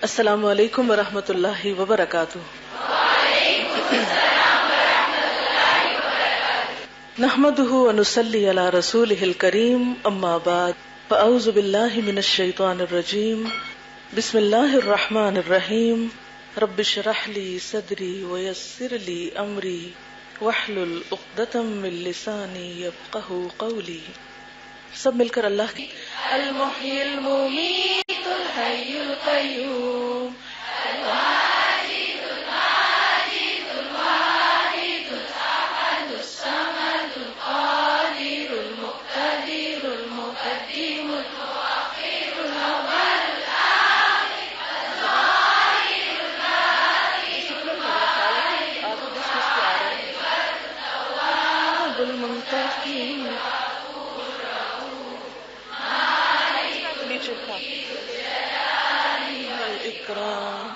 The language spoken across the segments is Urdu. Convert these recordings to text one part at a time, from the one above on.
السلام علیکم ورحمۃ اللہ وبرکاتہ۔ نحمده ونصلی علی رسولہ الکریم، اما بعد فاعوذ باللہ من الشیطان الرجیم، بسم اللہ الرحمن الرحیم۔ رب اشرح لی صدری ویسر لی امری واحلل عقدۃ من لسانی یفقہوا قولی۔ سب مل کر اللہ کی المحیی الممیت الحی القیوم الواجد الماجد الواحد الاحد الصمد القادر المقتدر المقدم المؤخر الاول الاخر الظاهر الباطن المنتقم الإكرام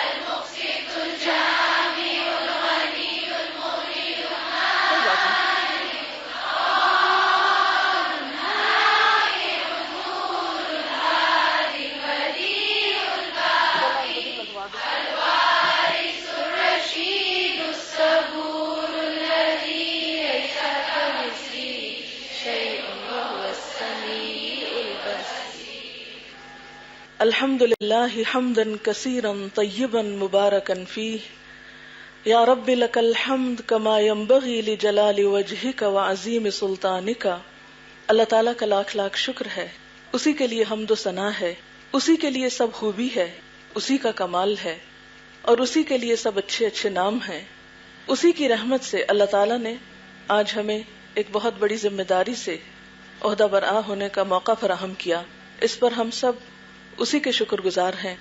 المقسط الجامع الغني المغني الناهي النور الهادي البديع الباقي الوارث الرشيد الصبور الذي ليس كمثله شيء وهو السميع البصير۔ الحمد للہ حمدا کثیرا طیبا مبارکا فیہ، یا رب لک الحمد کما ینبغی لجلال وجہک وعظیم سلطانک۔ اللہ تعالیٰ کا لاکھ لاکھ شکر ہے، اسی کے لیے حمد و ثنا ہے، اسی کے لیے سب خوبی ہے، اسی کا کمال ہے، اور اسی کے لیے سب اچھے اچھے نام ہیں۔ اسی کی رحمت سے اللہ تعالیٰ نے آج ہمیں ایک بہت بڑی ذمہ داری سے عہدہ برآ ہونے کا موقع فراہم کیا۔ اس پر ہم سب اسی کے شکر گزار ہیں۔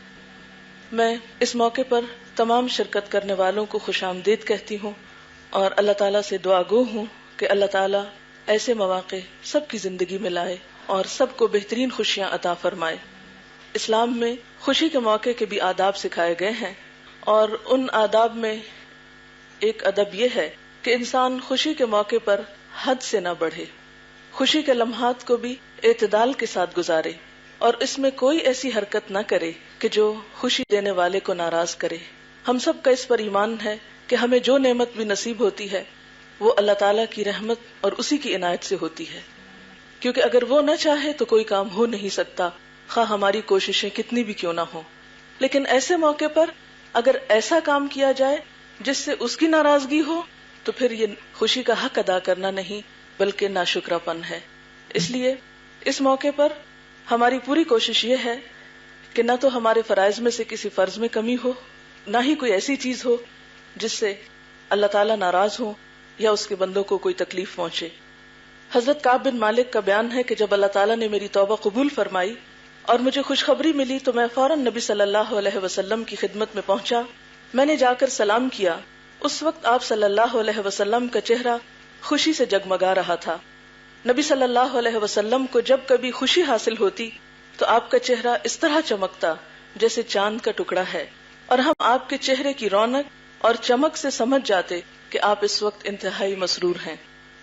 میں اس موقع پر تمام شرکت کرنے والوں کو خوش آمدید کہتی ہوں اور اللہ تعالیٰ سے دعا گو ہوں کہ اللہ تعالیٰ ایسے مواقع سب کی زندگی میں لائے اور سب کو بہترین خوشیاں عطا فرمائے۔ اسلام میں خوشی کے موقع کے بھی آداب سکھائے گئے ہیں، اور ان آداب میں ایک ادب یہ ہے کہ انسان خوشی کے موقع پر حد سے نہ بڑھے، خوشی کے لمحات کو بھی اعتدال کے ساتھ گزارے، اور اس میں کوئی ایسی حرکت نہ کرے کہ جو خوشی دینے والے کو ناراض کرے۔ ہم سب کا اس پر ایمان ہے کہ ہمیں جو نعمت بھی نصیب ہوتی ہے وہ اللہ تعالیٰ کی رحمت اور اسی کی عنایت سے ہوتی ہے، کیونکہ اگر وہ نہ چاہے تو کوئی کام ہو نہیں سکتا، خواہ ہماری کوششیں کتنی بھی کیوں نہ ہوں۔ لیکن ایسے موقع پر اگر ایسا کام کیا جائے جس سے اس کی ناراضگی ہو تو پھر یہ خوشی کا حق ادا کرنا نہیں بلکہ ناشکرا پن ہے۔ اس لیے اس موقع پر ہماری پوری کوشش یہ ہے کہ نہ تو ہمارے فرائض میں سے کسی فرض میں کمی ہو، نہ ہی کوئی ایسی چیز ہو جس سے اللہ تعالیٰ ناراض ہو یا اس کے بندوں کو کوئی تکلیف پہنچے۔ حضرت کعب بن مالک کا بیان ہے کہ جب اللہ تعالیٰ نے میری توبہ قبول فرمائی اور مجھے خوشخبری ملی تو میں فوراً نبی صلی اللہ علیہ وسلم کی خدمت میں پہنچا۔ میں نے جا کر سلام کیا۔ اس وقت آپ صلی اللہ علیہ وسلم کا چہرہ خوشی سے جگمگا رہا تھا۔ نبی صلی اللہ علیہ وسلم کو جب کبھی خوشی حاصل ہوتی تو آپ کا چہرہ اس طرح چمکتا جیسے چاند کا ٹکڑا ہے، اور ہم آپ کے چہرے کی رونق اور چمک سے سمجھ جاتے کہ آپ اس وقت انتہائی مسرور ہیں۔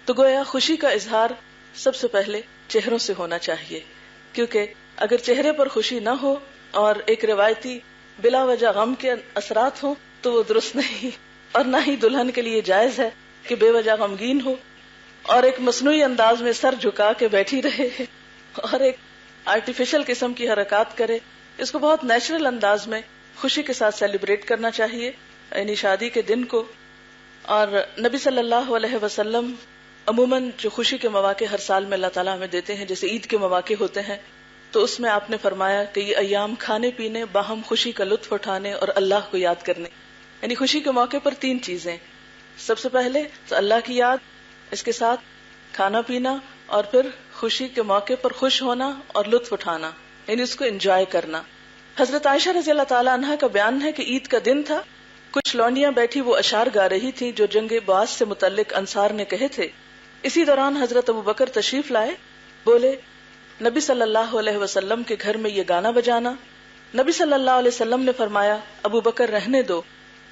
تو گویا خوشی کا اظہار سب سے پہلے چہروں سے ہونا چاہیے، کیونکہ اگر چہرے پر خوشی نہ ہو اور ایک روایتی بلا وجہ غم کے اثرات ہوں تو وہ درست نہیں، اور نہ ہی دلہن کے لیے جائز ہے کہ بے وجہ غمگین ہو اور ایک مصنوعی انداز میں سر جھکا کے بیٹھی رہے اور ایک آرٹیفیشل قسم کی حرکات کرے۔ اس کو بہت نیچرل انداز میں خوشی کے ساتھ سیلیبریٹ کرنا چاہیے، یعنی شادی کے دن کو۔ اور نبی صلی اللہ علیہ وسلم عموماً جو خوشی کے مواقع ہر سال میں اللہ تعالیٰ ہمیں دیتے ہیں، جیسے عید کے مواقع ہوتے ہیں، تو اس میں آپ نے فرمایا کہ یہ ایام کھانے پینے، باہم خوشی کا لطف اٹھانے اور اللہ کو یاد کرنے، یعنی خوشی کے موقع پر تین چیزیں۔ سب سے پہلے تو اللہ کی یاد، اس کے ساتھ کھانا پینا، اور پھر خوشی کے موقع پر خوش ہونا اور لطف اٹھانا، یعنی اس کو انجوائے کرنا۔ حضرت عائشہ رضی اللہ تعالیٰ عنہا کا بیان ہے کہ عید کا دن تھا، کچھ لونڈیاں بیٹھی وہ اشعار گا رہی تھی جو جنگ بعث سے متعلق انصار نے کہے تھے۔ اسی دوران حضرت ابو بکر تشریف لائے، بولے نبی صلی اللہ علیہ وسلم کے گھر میں یہ گانا بجانا۔ نبی صلی اللہ علیہ وسلم نے فرمایا ابو بکر رہنے دو،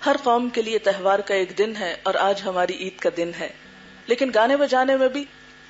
ہر قوم کے لیے تہوار کا ایک دن ہے اور آج ہماری عید کا دن ہے، لیکن گانے بجانے میں بھی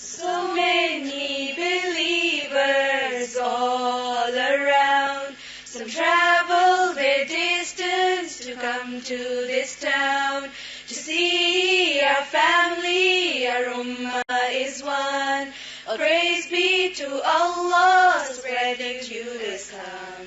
So many believers all around, some travel their distance to come to this town, to see our family, our ummah is one. All praise be to Allah, spreading true Islam.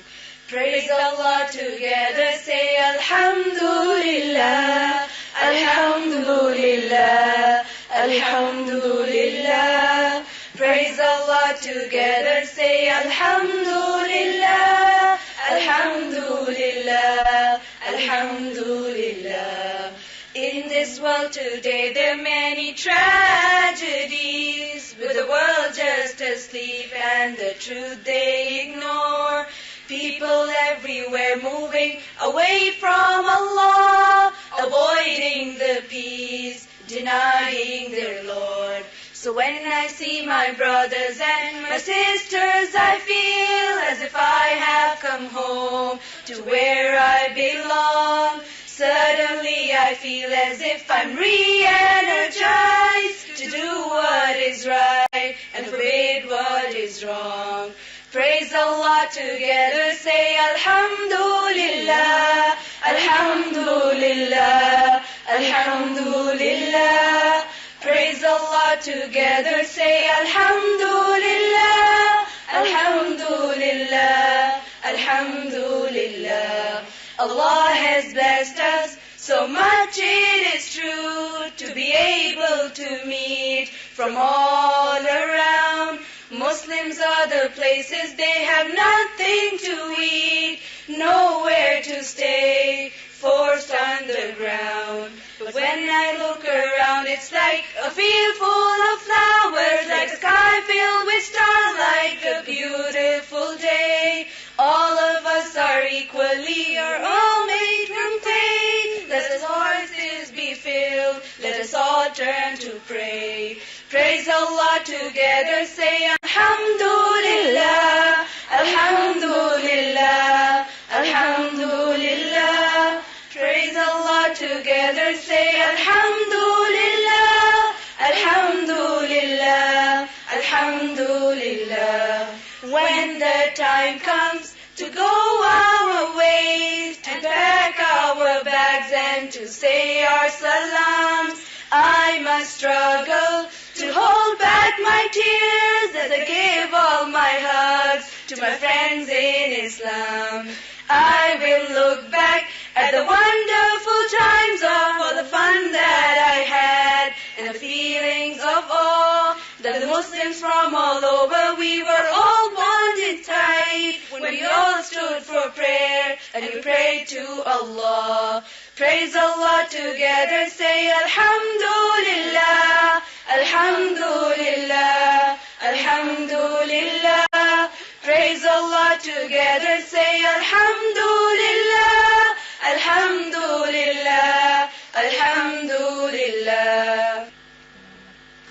Praise Allah together, say Alhamdulillah, Alhamdulillah, Alhamdulillah. Praise Allah together, say Alhamdulillah, Alhamdulillah, Alhamdulillah. In this world today there are many tragedies, with the world just asleep and the truth they ignore. People everywhere moving away from Allah, avoiding the peace, denying their Lord. So when I see my brothers and my sisters, I feel as if I have come home to where I belong. Suddenly I feel as if I'm re-energized to do what is right and forbid what is wrong. Praise Allah together, say Alhamdulillah, Alhamdulillah, Alhamdulillah. Praise Allah together, say Alhamdulillah, Alhamdulillah, Alhamdulillah. Allah has blessed us so much, it is true, to be able to meet from all around. Muslims are the places they have nothing to eat, nowhere to stay, forced underground. But when I look around, it's like a field full of flowers, like a sky filled with stars, like a beautiful day. All of us are equally, are all made from clay. Let us hearts be filled, let us all turn to pray. Praise Allah together, say Alhamdulillah, Alhamdulillah, Alhamdulillah. Praise Allah together, say Alhamdulillah, Alhamdulillah, Alhamdulillah. When the time comes to go our ways, to pack our bags and to say our salams, I must struggle to hold back my tears as I give all my hugs to my friends in Islam. I will look back at the wonderful times of all the fun that I had and the feelings of awe that the Muslims from all over, we were all bonded tight when we all stood for prayer and we prayed to Allah. Praise Allah together, say Alhamdulillah, Alhamdulillah, Alhamdulillah. Praise Allah together, say Alhamdulillah, Alhamdulillah, Alhamdulillah.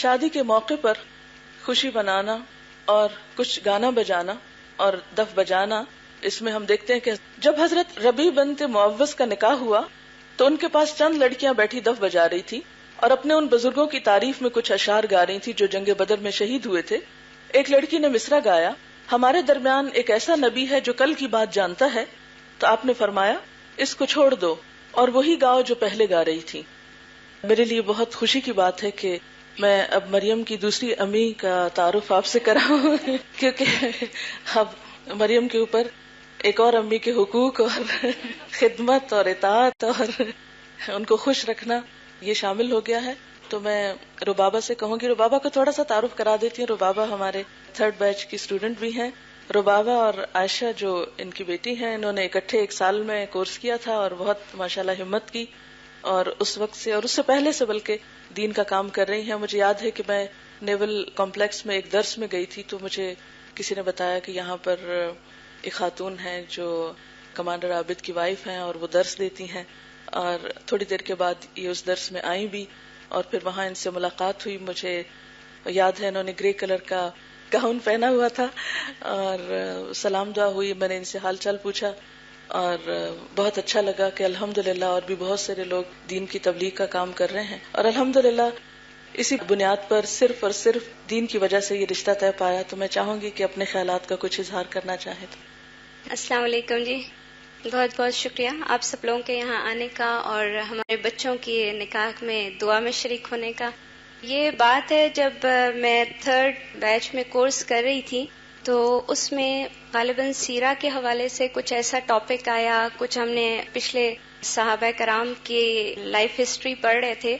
شادی کے موقع پر خوشی منانا اور کچھ گانا بجانا اور دف بجانا، اس میں ہم دیکھتے ہیں کہ جب حضرت ربیع بنت معوذ کا نکاح ہوا تو ان کے پاس چند لڑکیاں بیٹھی دف بجا رہی تھی اور اپنے ان بزرگوں کی تعریف میں کچھ اشعار گا رہی تھی جو جنگ بدر میں شہید ہوئے تھے. ایک لڑکی نے مصرع گایا، ہمارے درمیان ایک ایسا نبی ہے جو کل کی بات جانتا ہے. تو آپ نے فرمایا اس کو چھوڑ دو اور وہی گاؤ جو پہلے گا رہی تھی. میرے لیے بہت خوشی کی بات ہے کہ میں اب مریم کی دوسری امی کا تعارف آپ سے کراؤں کیونکہ اب مریم کے اوپر ایک اور امی کے حقوق اور خدمت اور اطاعت اور ان کو خوش رکھنا یہ شامل ہو گیا ہے. تو میں ربابہ سے کہوں گی، ربابہ کو تھوڑا سا تعارف کرا دیتی ہوں. ربابہ ہمارے 3rd بیچ کی اسٹوڈنٹ بھی ہیں. ربابہ اور عائشہ جو ان کی بیٹی ہیں، انہوں نے اکٹھے ایک سال میں کورس کیا تھا اور بہت ماشاءاللہ ہمت کی، اور اس وقت سے اور اس سے پہلے سے بلکہ دین کا کام کر رہی ہیں. مجھے یاد ہے کہ میں نیول کمپلیکس میں ایک درس میں گئی تھی تو مجھے کسی نے بتایا کہ یہاں پر ایک خاتون ہیں جو کمانڈر عابد کی وائف ہیں اور وہ درس دیتی ہیں، اور تھوڑی دیر کے بعد یہ اس درس میں آئیں بھی اور پھر وہاں ان سے ملاقات ہوئی. مجھے یاد ہے انہوں نے گرے کلر کا گاؤن پہنا ہوا تھا اور سلام دعا ہوئی. میں نے ان سے حال چال پوچھا اور بہت اچھا لگا کہ الحمدللہ اور بھی بہت سارے لوگ دین کی تبلیغ کا کام کر رہے ہیں، اور الحمدللہ اسی بنیاد پر صرف اور صرف دین کی وجہ سے یہ رشتہ طے پایا. تو میں چاہوں گی کہ اپنے خیالات کا کچھ اظہار کرنا چاہیں. السلام علیکم جی، بہت بہت شکریہ آپ سب لوگوں کے یہاں آنے کا اور ہمارے بچوں کی نکاح میں دعا میں شریک ہونے کا. یہ بات ہے جب میں 3rd بیچ میں کورس کر رہی تھی تو اس میں غالباً سیرہ کے حوالے سے کچھ ایسا ٹاپک آیا، کچھ ہم نے پچھلے صحابہ کرام کی لائف ہسٹری پڑھ رہے تھے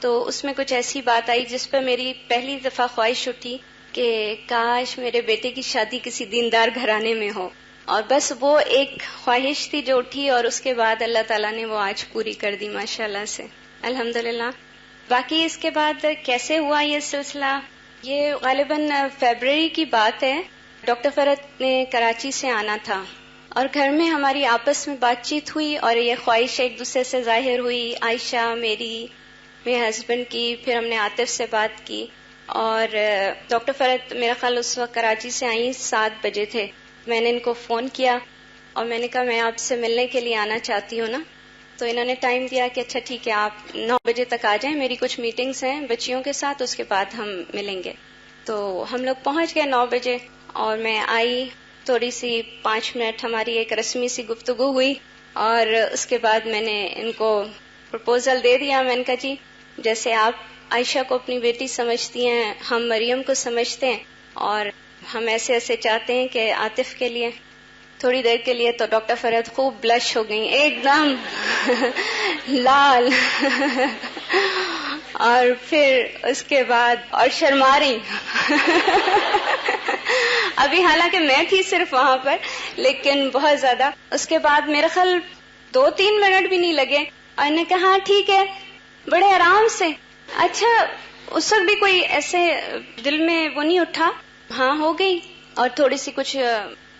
تو اس میں کچھ ایسی بات آئی جس پہ میری پہلی دفعہ خواہش اٹھی کہ کاش میرے بیٹے کی شادی کسی دیندار گھرانے میں ہو، اور بس وہ ایک خواہش تھی جو اٹھی اور اس کے بعد اللہ تعالیٰ نے وہ آج پوری کر دی ماشاءاللہ سے، الحمدللہ. باقی اس کے بعد کیسے ہوا یہ سلسلہ، یہ غالباً فیبرری کی بات ہے. ڈاکٹر فرحت نے کراچی سے آنا تھا اور گھر میں ہماری آپس میں بات چیت ہوئی اور یہ خواہش ایک دوسرے سے ظاہر ہوئی، عائشہ میری، میرے ہسبینڈ کی، پھر ہم نے عاطف سے بات کی. اور ڈاکٹر فرحت میرا خیال اس وقت کراچی سے آئی 7 بجے تھے. میں نے ان کو فون کیا اور میں نے کہا میں آپ سے ملنے کے لیے آنا چاہتی ہوں نا. تو انہوں نے ٹائم دیا کہ اچھا ٹھیک ہے آپ 9 بجے تک آ جائیں، میری کچھ میٹنگز ہیں بچیوں کے ساتھ، اس کے بعد ہم ملیں گے. تو ہم لوگ پہنچ گئے 9 بجے اور میں آئی، تھوڑی سی 5 منٹ ہماری ایک رسمی سی گفتگو ہوئی اور اس کے بعد میں نے ان کو پرپوزل دے دیا. میں نے کہا جی جیسے آپ عائشہ کو اپنی بیٹی سمجھتی ہیں ہم مریم کو سمجھتے ہیں اور ہم ایسے ایسے چاہتے ہیں کہ عاطف کے لیے. تھوڑی دیر کے لیے تو ڈاکٹر فرحت خوب بلش ہو گئی، ایک دم لال اور پھر اس کے بعد اور شرما رہی. ابھی حالانکہ میں تھی صرف وہاں پر لیکن بہت زیادہ. اس کے بعد میرا خیال 2-3 منٹ بھی نہیں لگے اور نے کہا ہاں ٹھیک ہے، بڑے آرام سے. اچھا اس وقت بھی کوئی ایسے دل میں وہ نہیں اٹھا، ہاں ہو گئی. اور تھوڑی سی کچھ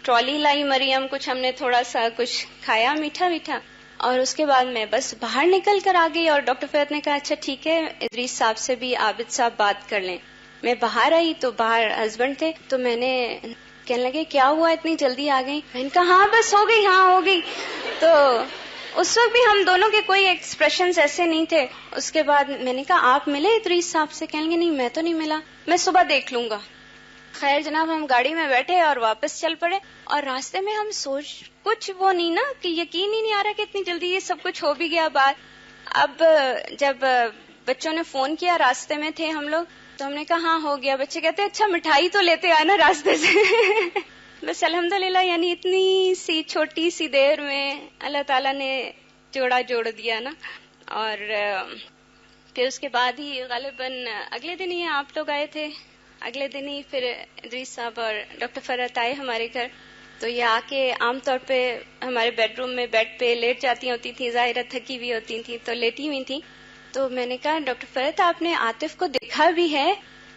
ٹرالی لائی مریم، کچھ ہم نے تھوڑا سا کچھ کھایا میٹھا میٹھا اور اس کے بعد میں بس باہر نکل کر آ گئی. اور ڈاکٹر فرحت نے کہا اچھا ٹھیک ہے ادریس صاحب سے بھی عابد صاحب بات کر لیں. میں باہر آئی تو باہر ہسبینڈ تھے تو میں نے کہنے لگے کیا ہوا اتنی جلدی آ گئی؟ میں نے کہا ہاں بس ہو گئی، ہاں ہو گئی. تو اس وقت بھی ہم دونوں کے کوئی ایکسپریشنز ایسے نہیں تھے. اس کے بعد میں نے کہا آپ ملے ادریس صاحب سے؟ کہنے لگے نہیں میں تو نہیں ملا، میں صبح دیکھ لوں گا. خیر جناب ہم گاڑی میں بیٹھے اور واپس چل پڑے اور راستے میں ہم سوچ کچھ وہ نہیں نا کہ یقین ہی نہیں آ رہا کہ اتنی جلدی یہ سب کچھ ہو بھی گیا بات. اب جب بچوں نے فون کیا راستے میں تھے ہم لوگ تو ہم نے کہا ہاں ہو گیا. بچے کہتے اچھا مٹھائی تو لیتے آئے نا راستے سے. بس الحمدللہ یعنی اتنی سی چھوٹی سی دیر میں اللہ تعالیٰ نے جوڑا جوڑ دیا نا. اور پھر اس کے بعد ہی غالباً اگلے دن ہی آپ لوگ آئے تھے، اگلے دن ہی پھر ادریس صاحب اور ڈاکٹر فرحت آئے ہمارے گھر. تو یہ آ کے عام طور پہ ہمارے بیڈ روم میں بیڈ پہ لیٹ جاتی ہوتی تھی، ظاہرہ تھکی بھی ہوتی تھی تو لیٹی ہوئی تھی. تو میں نے کہا ڈاکٹر فرحت آپ نے عاطف کو دیکھا بھی ہے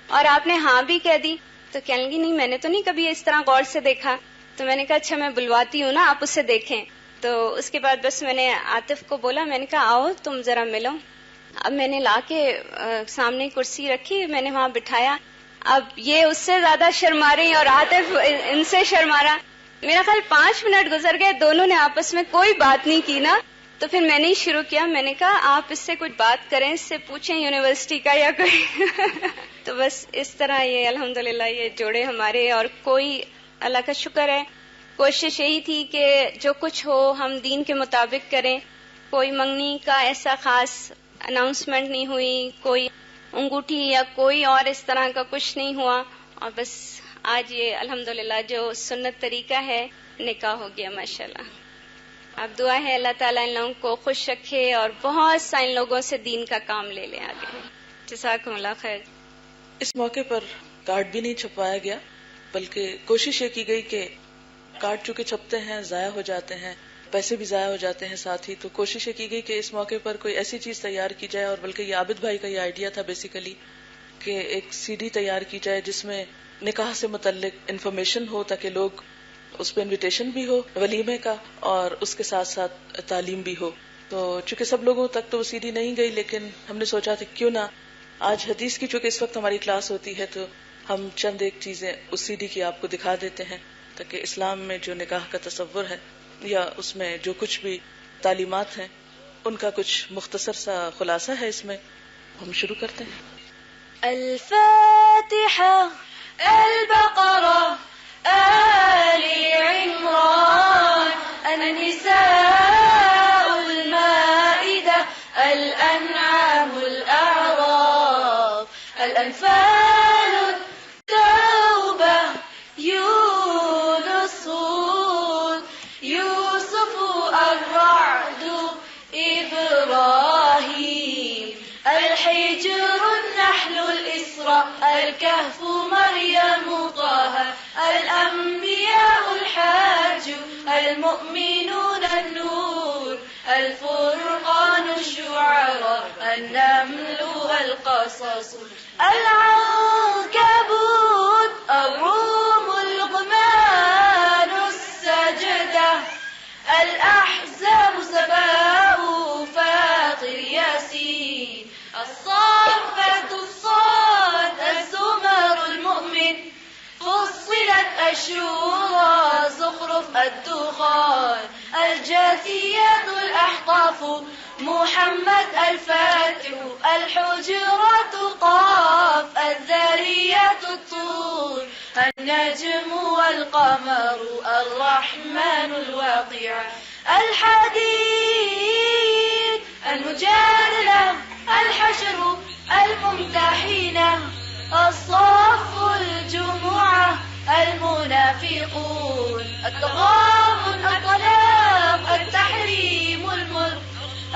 اور آپ نے ہاں بھی کہہ دی. تو کہنے لگی نہیں میں نے تو نہیں کبھی اس طرح غور سے دیکھا. تو میں نے کہا اچھا میں بلواتی ہوں نا آپ اسے دیکھیں. تو اس کے بعد بس میں نے عاطف کو بولا، میں نے کہا آؤ تم ذرا ملو. اب میں نے لا کے سامنے کرسی رکھی, میں نے وہاں بٹھایا. اب یہ اس سے زیادہ شرما رہی اور عاطف ان سے شرما رہا. میرا خیال 5 منٹ گزر گئے, دونوں نے آپس میں کوئی بات نہیں کی نا. تو پھر میں نے ہی شروع کیا, میں نے کہا آپ اس سے کچھ بات کریں, اس سے پوچھیں یونیورسٹی کا یا کوئی. تو بس اس طرح یہ الحمدللہ یہ جوڑے ہمارے, اور کوئی اللہ کا شکر ہے کوشش یہی تھی کہ جو کچھ ہو ہم دین کے مطابق کریں. کوئی منگنی کا ایسا خاص اناؤنسمنٹ نہیں ہوئی, کوئی انگوٹھی یا کوئی اور اس طرح کا کچھ نہیں ہوا, اور بس آج یہ الحمدللہ جو سنت طریقہ ہے نکاح ہو گیا ماشاءاللہ. اب دعا ہے اللہ تعالیٰ ان لوگوں کو خوش رکھے اور بہت سا ان لوگوں سے دین کا کام لے لیں آگے. جزاکم اللہ خیر. اس موقع پر کارڈ بھی نہیں چھپوایا گیا, بلکہ کوشش یہ کی گئی کہ کارڈ چونکہ چھپتے ہیں ضائع ہو جاتے ہیں, پیسے بھی ضائع ہو جاتے ہیں ساتھ ہی, تو کوشش یہ کی گئی کہ اس موقع پر کوئی ایسی چیز تیار کی جائے, اور بلکہ یہ عابد بھائی کا یہ آئیڈیا تھا بیسیکلی کہ ایک سی ڈی تیار کی جائے جس میں نکاح سے متعلق انفارمیشن ہو, تاکہ لوگ اس پہ انویٹیشن بھی ہو ولیمے کا اور اس کے ساتھ ساتھ تعلیم بھی ہو. تو چونکہ سب لوگوں تک تو وہ سی ڈی نہیں گئی, لیکن ہم نے سوچا تھا کیوں نہ آج حدیث کی چونکہ اس وقت ہماری کلاس ہوتی ہے تو ہم چند ایک چیزیں اس سی ڈی کی آپ کو دکھا دیتے ہیں, تاکہ اسلام میں جو نکاح کا تصور ہے یا اس میں جو کچھ بھی تعلیمات ہیں ان کا کچھ مختصر سا خلاصہ ہے. اس میں ہم شروع کرتے ہیں. الفاتحة, البقرة, آل عمران, النساء, المائدة, الأنعام, الأعراف, الأنفال, التوبة, يونس, هود, يوسف, الرعد, إبراهيم, الحجر, النحل, الإسراء, الكهف, مريم, طه, الأنبياء, الحج, المؤمنون, النور, الفرقان, الشعراء, النمل, القصص, العنكبوت, الروم, لقمان, السجدة, الأحزاب, سباء, فاطر, ياسين, الصافات, الصاد, الزمر, المؤمن, فصلت, الشورى, زخرف, الدخان, الجاثيات, الأحقاف, محمد, الفاتح, الحجرات, قاف, الذاريات, الطور, النجم والقمر, الرحمن, الواقع, الحديد, المجادلة, الحشر, الممتحنة, الصف, الجمعة, المنافقون, التغابن, الطلاق, التحريم, الملك,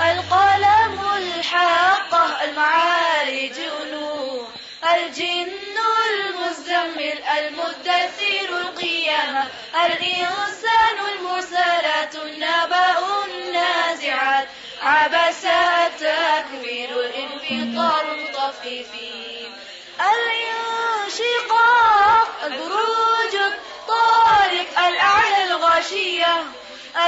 القلم, الحاقة, المعارج, نور, الجن, المزمل, المدثر, القيامة, الإنسان, المرسلات, النبأ, النازعات, عبس, التكوير, الانفطار, المطففين, الانشقاق, البروج, الطارق, الأعلى, الغاشية,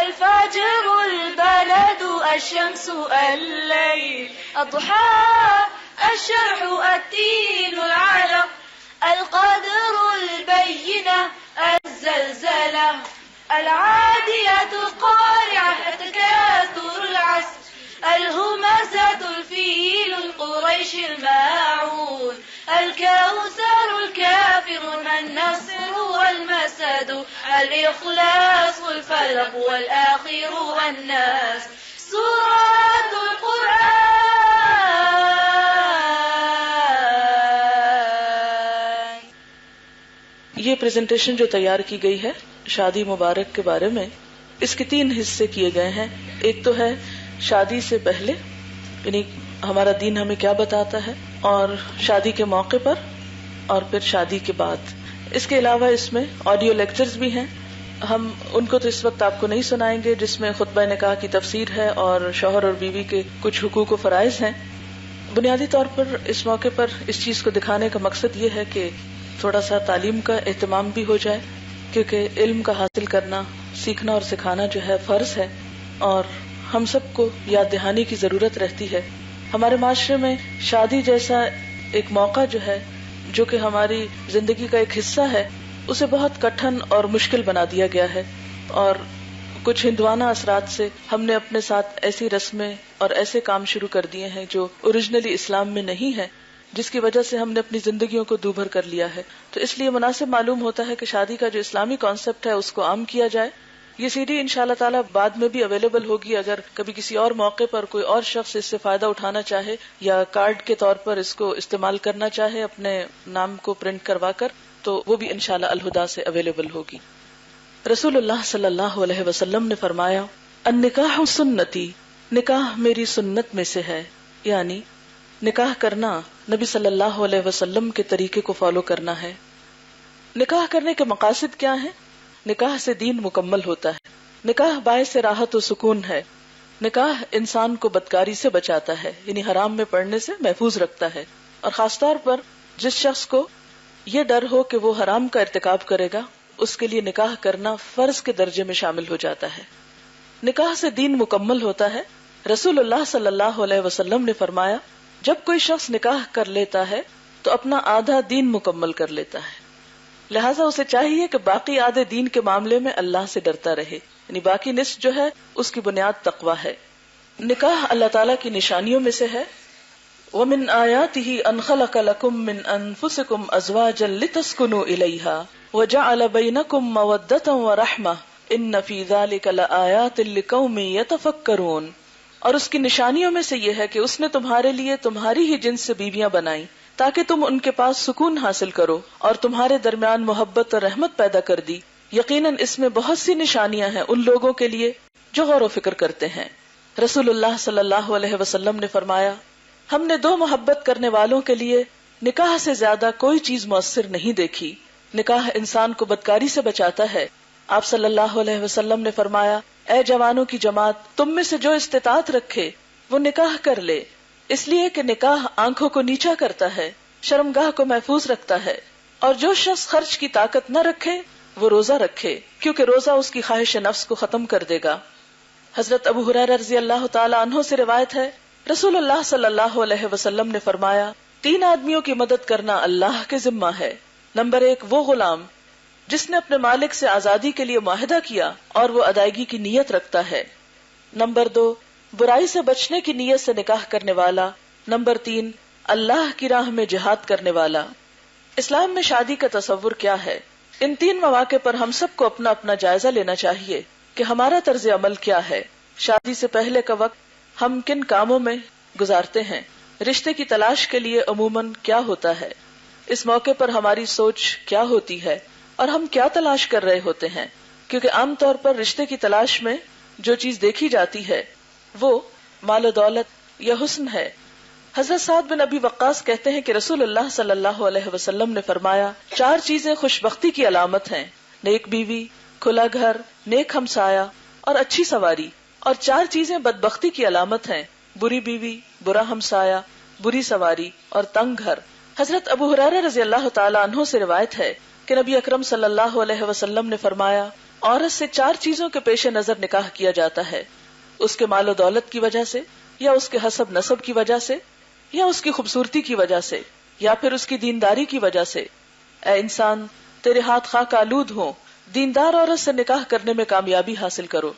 الفجر, البلد, الشمس, الليل, الضحى, الشرح, التين, العلق, القدر, البينة, الزلزلة, العاديات, القارعة, التكاثر, العصر, الهمزة, الفيل, القريش, الماعون, الكوثر, الكافرون, النصر, والمسد, الإخلاص, الفلق, والآخر, الناس, سورة القرآن. یہ پریزنٹیشن جو تیار کی گئی ہے شادی مبارک کے بارے میں, اس کے 3 حصے کیے گئے ہیں. ایک تو ہے شادی سے پہلے, یعنی ہمارا دین ہمیں کیا بتاتا ہے, اور شادی کے موقع پر, اور پھر شادی کے بعد. اس کے علاوہ اس میں آڈیو لیکچرز بھی ہیں. ہم ان کو تو اس وقت آپ کو نہیں سنائیں گے, جس میں خطبہ نکاح کی تفسیر ہے اور شوہر اور بیوی کے کچھ حقوق و فرائض ہیں. بنیادی طور پر اس موقع پر اس چیز کو دکھانے کا مقصد یہ ہے کہ تھوڑا سا تعلیم کا اہتمام بھی ہو جائے, کیونکہ علم کا حاصل کرنا, سیکھنا اور سکھانا جو ہے فرض ہے, اور ہم سب کو یاد دہانی کی ضرورت رہتی ہے ہمارے معاشرے میں شادی جیسا ایک موقع جو ہے، جو کہ ہماری زندگی کا ایک حصہ ہے، اسے بہت کٹھن اور مشکل بنا دیا گیا ہے، اور کچھ ہندوانہ اثرات سے ہم نے اپنے ساتھ ایسی رسمیں اور ایسے کام شروع کر دیے ہیں جو اوریجنلی اسلام میں نہیں ہے، جس کی وجہ سے ہم نے اپنی زندگیوں کو دوبھر کر لیا ہے. تو اس لیے مناسب معلوم ہوتا ہے کہ شادی کا جو اسلامی کانسیپٹ ہے اس کو عام کیا جائے. یہ سی ڈی انشاءاللہ تعالی بعد میں بھی اویلیبل ہوگی، اگر کبھی کسی اور موقع پر کوئی اور شخص اس سے فائدہ اٹھانا چاہے یا کارڈ کے طور پر اس کو استعمال کرنا چاہے اپنے نام کو پرنٹ کروا کر، تو وہ بھی انشاءاللہ الہدا سے اویلیبل ہوگی. رسول اللہ صلی اللہ علیہ وسلم نے فرمایا، النکاح سنتی، نکاح میری سنت میں سے ہے، یعنی نکاح کرنا نبی صلی اللہ علیہ وسلم کے طریقے کو فالو کرنا ہے. نکاح کرنے کے مقاصد کیا ہیں؟ نکاح سے دین مکمل ہوتا ہے، نکاح باعث راحت و سکون ہے، نکاح انسان کو بدکاری سے بچاتا ہے، یعنی حرام میں پڑنے سے محفوظ رکھتا ہے، اور خاص طور پر جس شخص کو یہ ڈر ہو کہ وہ حرام کا ارتکاب کرے گا، اس کے لیے نکاح کرنا فرض کے درجے میں شامل ہو جاتا ہے. نکاح سے دین مکمل ہوتا ہے. رسول اللہ صلی اللہ علیہ وسلم نے فرمایا، جب کوئی شخص نکاح کر لیتا ہے تو اپنا آدھا دین مکمل کر لیتا ہے، لہٰذا اسے چاہیے کہ باقی آدھے دین کے معاملے میں اللہ سے ڈرتا رہے، یعنی باقی نصف جو ہے اس کی بنیاد تقویٰ ہے. نکاح اللہ تعالیٰ کی نشانیوں میں سے ہے. وَمِنْ آيَاتِهِ أَنْ خَلَقَ لَكُم مِّنْ أَنفُسِكُمْ أَزْوَاجًا لِتَسْكُنُوا إِلَيْهَا وَجَعَلَ بَيْنَكُم مَّوَدَّةً وَرَحْمَةً إِنَّ فِي ذَلِكَ لَآيَاتٍ لِقَوْمٍ يَتَفَكَّرُونَ. اور اس کی نشانیوں میں سے یہ ہے کہ اس نے تمہارے لیے تمہاری ہی جنس سے بیویاں بنائیں تاکہ تم ان کے پاس سکون حاصل کرو، اور تمہارے درمیان محبت اور رحمت پیدا کر دی. یقیناً اس میں بہت سی نشانیاں ہیں ان لوگوں کے لیے جو غور و فکر کرتے ہیں. رسول اللہ صلی اللہ علیہ وسلم نے فرمایا، ہم نے دو محبت کرنے والوں کے لیے نکاح سے زیادہ کوئی چیز مؤثر نہیں دیکھی. نکاح انسان کو بدکاری سے بچاتا ہے. آپ صلی اللہ علیہ وسلم نے فرمایا، اے جوانوں کی جماعت، تم میں سے جو استطاعت رکھے وہ نکاح کر لے، اس لیے کہ نکاح آنکھوں کو نیچا کرتا ہے، شرمگاہ کو محفوظ رکھتا ہے. اور جو شخص خرچ کی طاقت نہ رکھے وہ روزہ رکھے، کیونکہ روزہ اس کی خواہش نفس کو ختم کر دے گا. حضرت ابو ہریرہ رضی اللہ تعالی عنہ سے روایت ہے، رسول اللہ صلی اللہ علیہ وسلم نے فرمایا، 3 آدمیوں کی مدد کرنا اللہ کے ذمہ ہے. نمبر 1 وہ غلام جس نے اپنے مالک سے آزادی کے لیے معاہدہ کیا اور وہ ادائیگی کی نیت رکھتا ہے. نمبر 2 برائی سے بچنے کی نیت سے نکاح کرنے والا. نمبر 3 اللہ کی راہ میں جہاد کرنے والا. اسلام میں شادی کا تصور کیا ہے؟ ان 3 مواقع پر ہم سب کو اپنا اپنا جائزہ لینا چاہیے کہ ہمارا طرز عمل کیا ہے. شادی سے پہلے کا وقت ہم کن کاموں میں گزارتے ہیں؟ رشتے کی تلاش کے لیے عموماً کیا ہوتا ہے؟ اس موقع پر ہماری سوچ کیا ہوتی ہے اور ہم کیا تلاش کر رہے ہوتے ہیں؟ کیونکہ عام طور پر رشتے کی تلاش میں جو چیز دیکھی جاتی ہے وہ مال و دولت یا حسن ہے. حضرت سعد بن ابی وقاص کہتے ہیں کہ رسول اللہ صلی اللہ علیہ وسلم نے فرمایا، 4 چیزیں خوش بختی کی علامت ہیں: نیک بیوی، کھلا گھر، نیک ہمسایہ اور اچھی سواری. اور 4 چیزیں بدبختی کی علامت ہیں: بری بیوی، برا ہمسایہ، بری سواری اور تنگ گھر. حضرت ابو ہریرہ رضی اللہ تعالی عنہ سے روایت ہے کہ نبی اکرم صلی اللہ علیہ وسلم نے فرمایا، عورت سے 4 چیزوں کے پیش نظر نکاح کیا جاتا ہے: اس کے مال و دولت کی وجہ سے، یا اس کے حسب نسب کی وجہ سے، یا اس کی خوبصورتی کی وجہ سے، یا پھر اس کی دینداری کی وجہ سے. اے انسان، تیرے ہاتھ خاک آلود ہوں، دیندار عورت سے نکاح کرنے میں کامیابی حاصل کرو.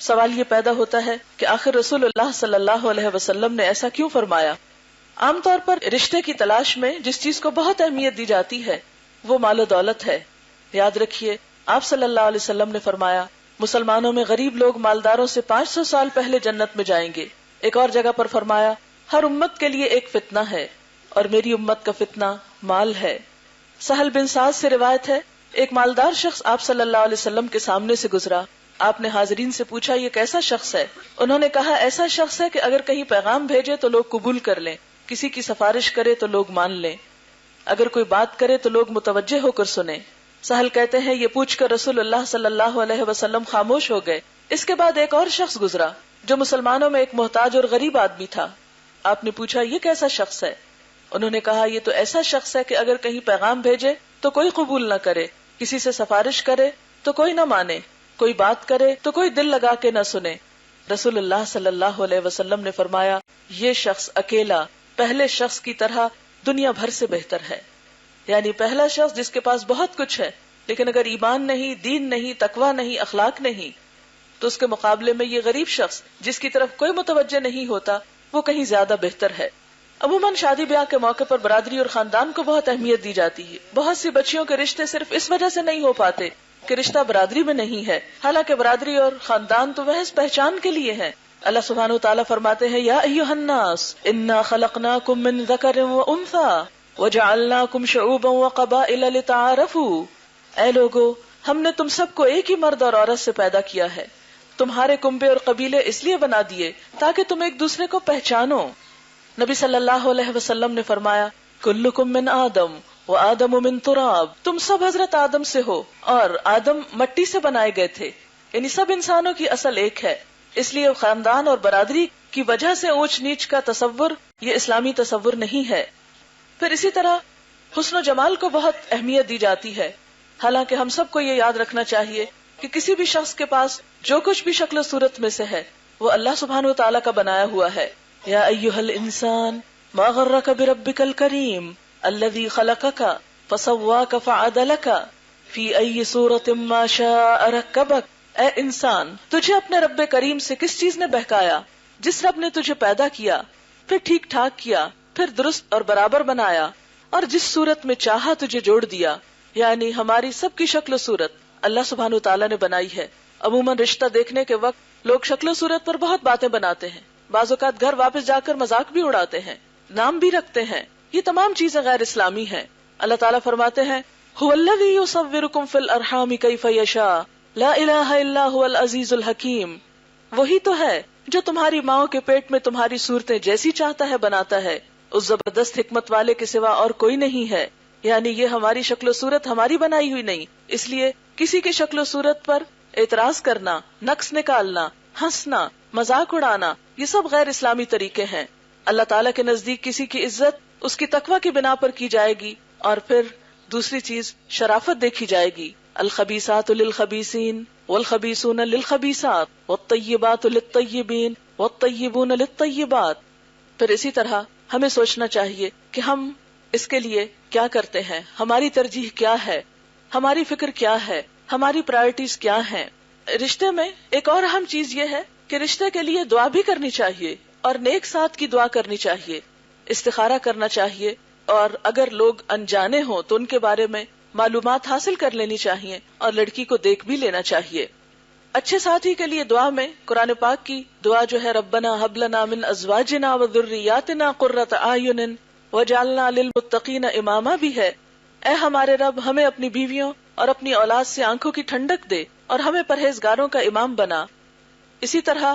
سوال یہ پیدا ہوتا ہے کہ آخر رسول اللہ صلی اللہ علیہ وسلم نے ایسا کیوں فرمایا؟ عام طور پر رشتے کی تلاش میں جس چیز کو بہت اہمیت دی جاتی ہے وہ مال و دولت ہے. یاد رکھیے، آپ صلی اللہ علیہ وسلم نے فرمایا، مسلمانوں میں غریب لوگ مالداروں سے 500 سال پہلے جنت میں جائیں گے. ایک اور جگہ پر فرمایا، ہر امت کے لیے ایک فتنہ ہے اور میری امت کا فتنہ مال ہے. سہل بن سعد سے روایت ہے، ایک مالدار شخص آپ صلی اللہ علیہ وسلم کے سامنے سے گزرا. آپ نے حاضرین سے پوچھا، یہ کیسا شخص ہے؟ انہوں نے کہا، ایسا شخص ہے کہ اگر کہیں پیغام بھیجے تو لوگ قبول کر لیں، کسی کی سفارش کرے تو لوگ مان لیں، اگر کوئی بات کرے تو لوگ متوجہ ہو کر سنیں. سہل کہتے ہیں، یہ پوچھ کر رسول اللہ صلی اللہ علیہ وسلم خاموش ہو گئے. اس کے بعد ایک اور شخص گزرا جو مسلمانوں میں ایک محتاج اور غریب آدمی تھا. آپ نے پوچھا، یہ کیسا شخص ہے؟ انہوں نے کہا، یہ تو ایسا شخص ہے کہ اگر کہیں پیغام بھیجے تو کوئی قبول نہ کرے، کسی سے سفارش کرے تو کوئی نہ مانے، کوئی بات کرے تو کوئی دل لگا کے نہ سنے. رسول اللہ صلی اللہ علیہ وسلم نے فرمایا یہ شخص اکیلا پہلے شخص کی طرح دنیا بھر سے بہتر ہے. یعنی پہلا شخص جس کے پاس بہت کچھ ہے لیکن اگر ایمان نہیں، دین نہیں، تقوی نہیں، اخلاق نہیں، تو اس کے مقابلے میں یہ غریب شخص جس کی طرف کوئی متوجہ نہیں ہوتا وہ کہیں زیادہ بہتر ہے. عموماً شادی بیاہ کے موقع پر برادری اور خاندان کو بہت اہمیت دی جاتی ہے. بہت سی بچیوں کے رشتے صرف اس وجہ سے نہیں ہو پاتے کہ رشتہ برادری میں نہیں ہے، حالانکہ برادری اور خاندان تو محض پہچان کے لیے ہیں. اللہ سبحانہ وتعالیٰ فرماتے ہیں یا ایھا الناس انا خلقناکم من ذکر وانثی وجعلناکم شعوبا وقبائل لتعارفوا. اے لوگو، ہم نے تم سب کو ایک ہی مرد اور عورت سے پیدا کیا ہے، تمہارے کنبے اور قبیلے اس لیے بنا دیے تاکہ تم ایک دوسرے کو پہچانو. نبی صلی اللہ علیہ وسلم نے فرمایا کلکم من آدم وآدم من تراب. تم سب حضرت آدم سے ہو اور آدم مٹی سے بنائے گئے تھے، یعنی سب انسانوں کی اصل ایک ہے. اس لیے خاندان اور برادری کی وجہ سے اونچ نیچ کا تصور یہ اسلامی تصور نہیں ہے. پھر اسی طرح حسن و جمال کو بہت اہمیت دی جاتی ہے، حالانکہ ہم سب کو یہ یاد رکھنا چاہیے کہ کسی بھی شخص کے پاس جو کچھ بھی شکل و صورت میں سے ہے وہ اللہ سبحانہ وتعالیٰ کا بنایا ہوا ہے. یا ایھا الانسان ما غرک بربک الکریم الذی خلقک فسواک فعدلک فی ای صورت ما شاء رکبک. اے انسان، تجھے اپنے رب کریم سے کس چیز نے بہکایا جس رب نے تجھے پیدا کیا، پھر ٹھیک ٹھاک کیا، پھر درست اور برابر بنایا، اور جس صورت میں چاہا تجھے جوڑ دیا. یعنی ہماری سب کی شکل و صورت اللہ سبحانہ وتعالیٰ نے بنائی ہے. عموماً رشتہ دیکھنے کے وقت لوگ شکل و صورت پر بہت باتیں بناتے ہیں، بعض اوقات گھر واپس جا کر مذاق بھی اڑاتے ہیں، نام بھی رکھتے ہیں. یہ تمام چیزیں غیر اسلامی ہیں. اللہ تعالیٰ فرماتے ہیں هو الذی یصورکم فی الارحام کیف یشاء لا الہ الا هو العزیز الحکیم. وہی تو ہے جو تمہاری ماؤں کے پیٹ میں تمہاری صورتیں جیسی چاہتا ہے بناتا ہے، اس زبردست حکمت والے کے سوا اور کوئی نہیں ہے. یعنی یہ ہماری شکل و صورت ہماری بنائی ہوئی نہیں، اس لیے کسی کی شکل و صورت پر اعتراض کرنا، نقص نکالنا، ہنسنا، مذاق اڑانا، یہ سب غیر اسلامی طریقے ہیں. اللہ تعالیٰ کے نزدیک کسی کی عزت اس کی تقوی کی بنا پر کی جائے گی، اور پھر دوسری چیز شرافت دیکھی جائے گی. الخبیثات للخبیثین والخبیثون للخبیثات والطیبات للطیبین والطیبون للطیبات. پھر اسی طرح ہمیں سوچنا چاہیے کہ ہم اس کے لیے کیا کرتے ہیں، ہماری ترجیح کیا ہے، ہماری فکر کیا ہے، ہماری پرائرٹیز کیا ہیں. رشتے میں ایک اور اہم چیز یہ ہے کہ رشتے کے لیے دعا بھی کرنی چاہیے اور نیک ساتھ کی دعا کرنی چاہیے، استخارہ کرنا چاہیے، اور اگر لوگ انجانے ہوں تو ان کے بارے میں معلومات حاصل کر لینی چاہیے اور لڑکی کو دیکھ بھی لینا چاہیے. اچھے ساتھی کے لیے دعا میں قرآن پاک کی دعا جو ہے ربنا ہب لنا من ازواجنا وذریاتنا قرۃ اعین وجعلنا للمتقین اماما بھی ہے. اے ہمارے رب، ہمیں اپنی بیویوں اور اپنی اولاد سے آنکھوں کی ٹھنڈک دے اور ہمیں پرہیزگاروں کا امام بنا. اسی طرح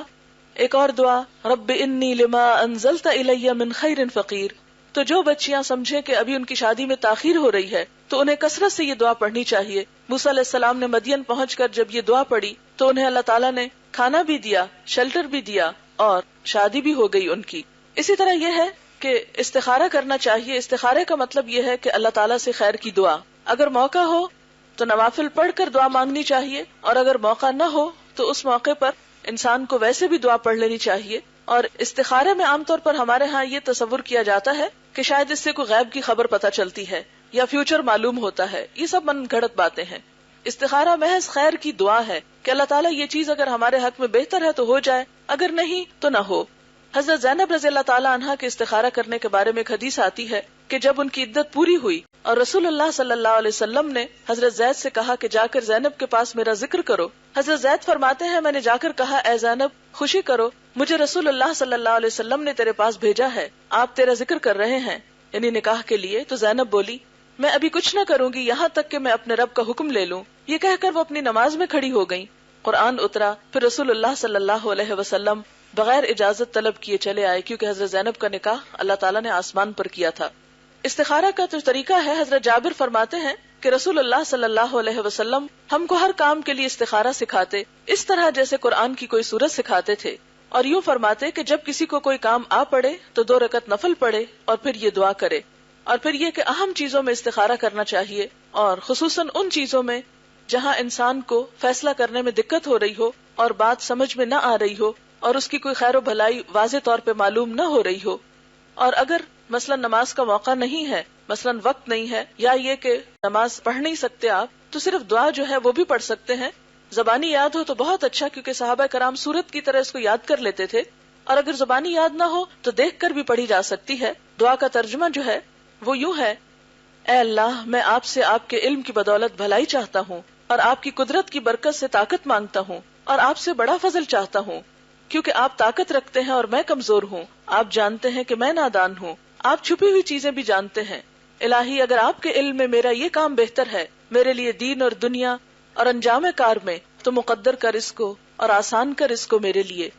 ایک اور دعا رب انی لما انزلت الی من خیر فقیر. تو جو بچیاں سمجھیں کہ ابھی ان کی شادی میں تاخیر ہو رہی ہے تو انہیں کثرت سے یہ دعا پڑھنی چاہیے. موسیٰ علیہ السلام نے مدین پہنچ کر جب یہ دعا پڑھی تو انہیں اللہ تعالیٰ نے کھانا بھی دیا، شیلٹر بھی دیا اور شادی بھی ہو گئی ان کی. اسی طرح یہ ہے کہ استخارہ کرنا چاہیے. استخارے کا مطلب یہ ہے کہ اللہ تعالیٰ سے خیر کی دعا. اگر موقع ہو تو نوافل پڑھ کر دعا مانگنی چاہیے، اور اگر موقع نہ ہو تو اس موقع پر انسان کو ویسے بھی دعا پڑھ لینی چاہیے. اور استخارے میں عام طور پر ہمارے ہاں یہ تصور کیا جاتا ہے کہ شاید اس سے کوئی غیب کی خبر پتہ چلتی ہے یا فیوچر معلوم ہوتا ہے. یہ سب من گھڑت باتیں ہیں. استخارہ محض خیر کی دعا ہے کہ اللہ تعالیٰ یہ چیز اگر ہمارے حق میں بہتر ہے تو ہو جائے، اگر نہیں تو نہ ہو. حضرت زینب رضی اللہ تعالیٰ عنہا کے استخارہ کرنے کے بارے میں ایک حدیث آتی ہے کہ جب ان کی عدت پوری ہوئی اور رسول اللہ صلی اللہ علیہ وسلم نے حضرت زید سے کہا کہ جا کر زینب کے پاس میرا ذکر کرو. حضرت زید فرماتے ہیں میں نے جا کر کہا اے زینب خوشی کرو، مجھے رسول اللہ صلی اللہ علیہ وسلم نے تیرے پاس بھیجا ہے، آپ تیرا ذکر کر رہے ہیں، یعنی نکاح کے لیے. تو زینب بولی میں ابھی کچھ نہ کروں گی یہاں تک کہ میں اپنے رب کا حکم لے لوں. یہ کہہ کر وہ اپنی نماز میں کھڑی ہو گئی. قرآن اترا، پھر رسول اللہ صلی اللہ علیہ وسلم بغیر اجازت طلب کیے چلے آئے، کیونکہ حضرت زینب کا نکاح اللہ تعالیٰ نے آسمان پر کیا تھا. استخارہ کا جو طریقہ ہے، حضرت جابر فرماتے ہیں کہ رسول اللہ صلی اللہ علیہ وسلم ہم کو ہر کام کے لیے استخارہ سکھاتے، اس طرح جیسے قرآن کی کوئی سورت سکھاتے تھے. اور یوں فرماتے کہ جب کسی کو کوئی کام آ پڑے تو 2 رکعت نفل پڑھے اور پھر یہ دعا کرے. اور پھر یہ کہ اہم چیزوں میں استخارہ کرنا چاہیے، اور خصوصاً ان چیزوں میں جہاں انسان کو فیصلہ کرنے میں دقت ہو رہی ہو اور بات سمجھ میں نہ آ رہی ہو اور اس کی کوئی خیر و بھلائی واضح طور پہ معلوم نہ ہو رہی ہو، اور اگر مثلا نماز کا موقع نہیں ہے، مثلا وقت نہیں ہے، یا یہ کہ نماز پڑھ نہیں سکتے آپ، تو صرف دعا جو ہے وہ بھی پڑھ سکتے ہیں. زبانی یاد ہو تو بہت اچھا، کیونکہ صحابہ کرام سورت کی طرح اس کو یاد کر لیتے تھے، اور اگر زبانی یاد نہ ہو تو دیکھ کر بھی پڑھی جا سکتی ہے. دعا کا ترجمہ جو ہے وہ یوں ہے: اے اللہ، میں آپ سے آپ کے علم کی بدولت بھلائی چاہتا ہوں، اور آپ کی قدرت کی برکت سے طاقت مانگتا ہوں، اور آپ سے بڑا فضل چاہتا ہوں، کیونکہ آپ طاقت رکھتے ہیں اور میں کمزور ہوں. آپ جانتے ہیں کہ میں نادان ہوں، آپ چھپی ہوئی چیزیں بھی جانتے ہیں. الہی، اگر آپ کے علم میں میرا یہ کام بہتر ہے میرے لیے دین اور دنیا اور انجام کار میں، تو مقدر کر اس کو اور آسان کر اس کو میرے لیے،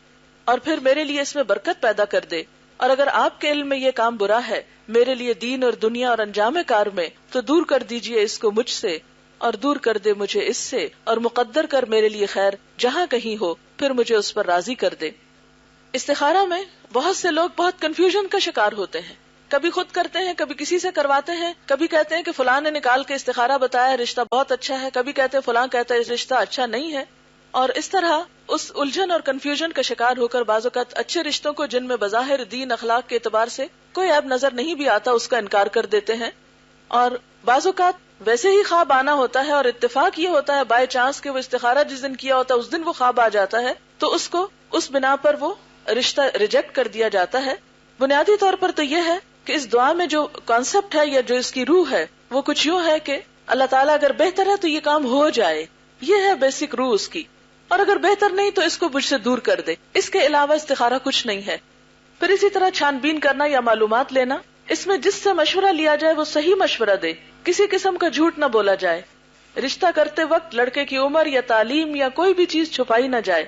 اور پھر میرے لیے اس میں برکت پیدا کر دے. اور اگر آپ کے علم میں یہ کام برا ہے میرے لیے دین اور دنیا اور انجام کار میں، تو دور کر دیجئے اس کو مجھ سے، اور دور کر دے مجھے اس سے، اور مقدر کر میرے لیے خیر جہاں کہیں ہو، پھر مجھے اس پر راضی کر دے. استخارہ میں بہت سے لوگ بہت کنفیوژن کا شکار ہوتے ہیں، کبھی خود کرتے ہیں، کبھی کسی سے کرواتے ہیں، کبھی کہتے ہیں کہ فلاں نے نکال کے استخارہ بتایا رشتہ بہت اچھا ہے، کبھی کہتے ہیں فلاں کہتا ہے رشتہ اچھا نہیں ہے. اور اس طرح اس الجھن اور کنفیوژن کا شکار ہو کر بعض اوقات اچھے رشتوں کو، جن میں بظاہر دین اخلاق کے اعتبار سے کوئی عیب نظر نہیں بھی آتا، اس کا انکار کر دیتے ہیں. اور بعض اوقات ویسے ہی خواب آنا ہوتا ہے، اور اتفاق یہ ہوتا ہے بائی چانس کہ وہ استخارہ جس دن کیا ہوتا ہے اس دن وہ خواب آ جاتا ہے، تو اس کو اس بنا پر وہ رشتہ ریجیکٹ کر دیا جاتا ہے. بنیادی طور پر تو یہ ہے کہ اس دعا میں جو کانسیپٹ ہے یا جو اس کی روح ہے وہ کچھ یوں ہے کہ اللہ تعالیٰ اگر بہتر ہے تو یہ کام ہو جائے، یہ ہے بیسک روح اس کی، اور اگر بہتر نہیں تو اس کو مجھ سے دور کر دے. اس کے علاوہ استخارہ کچھ نہیں ہے. پھر اسی طرح چھان بین کرنا یا معلومات لینا، اس میں جس سے مشورہ لیا جائے وہ صحیح مشورہ دے، کسی قسم کا جھوٹ نہ بولا جائے. رشتہ کرتے وقت لڑکے کی عمر یا تعلیم یا کوئی بھی چیز چھپائی نہ جائے،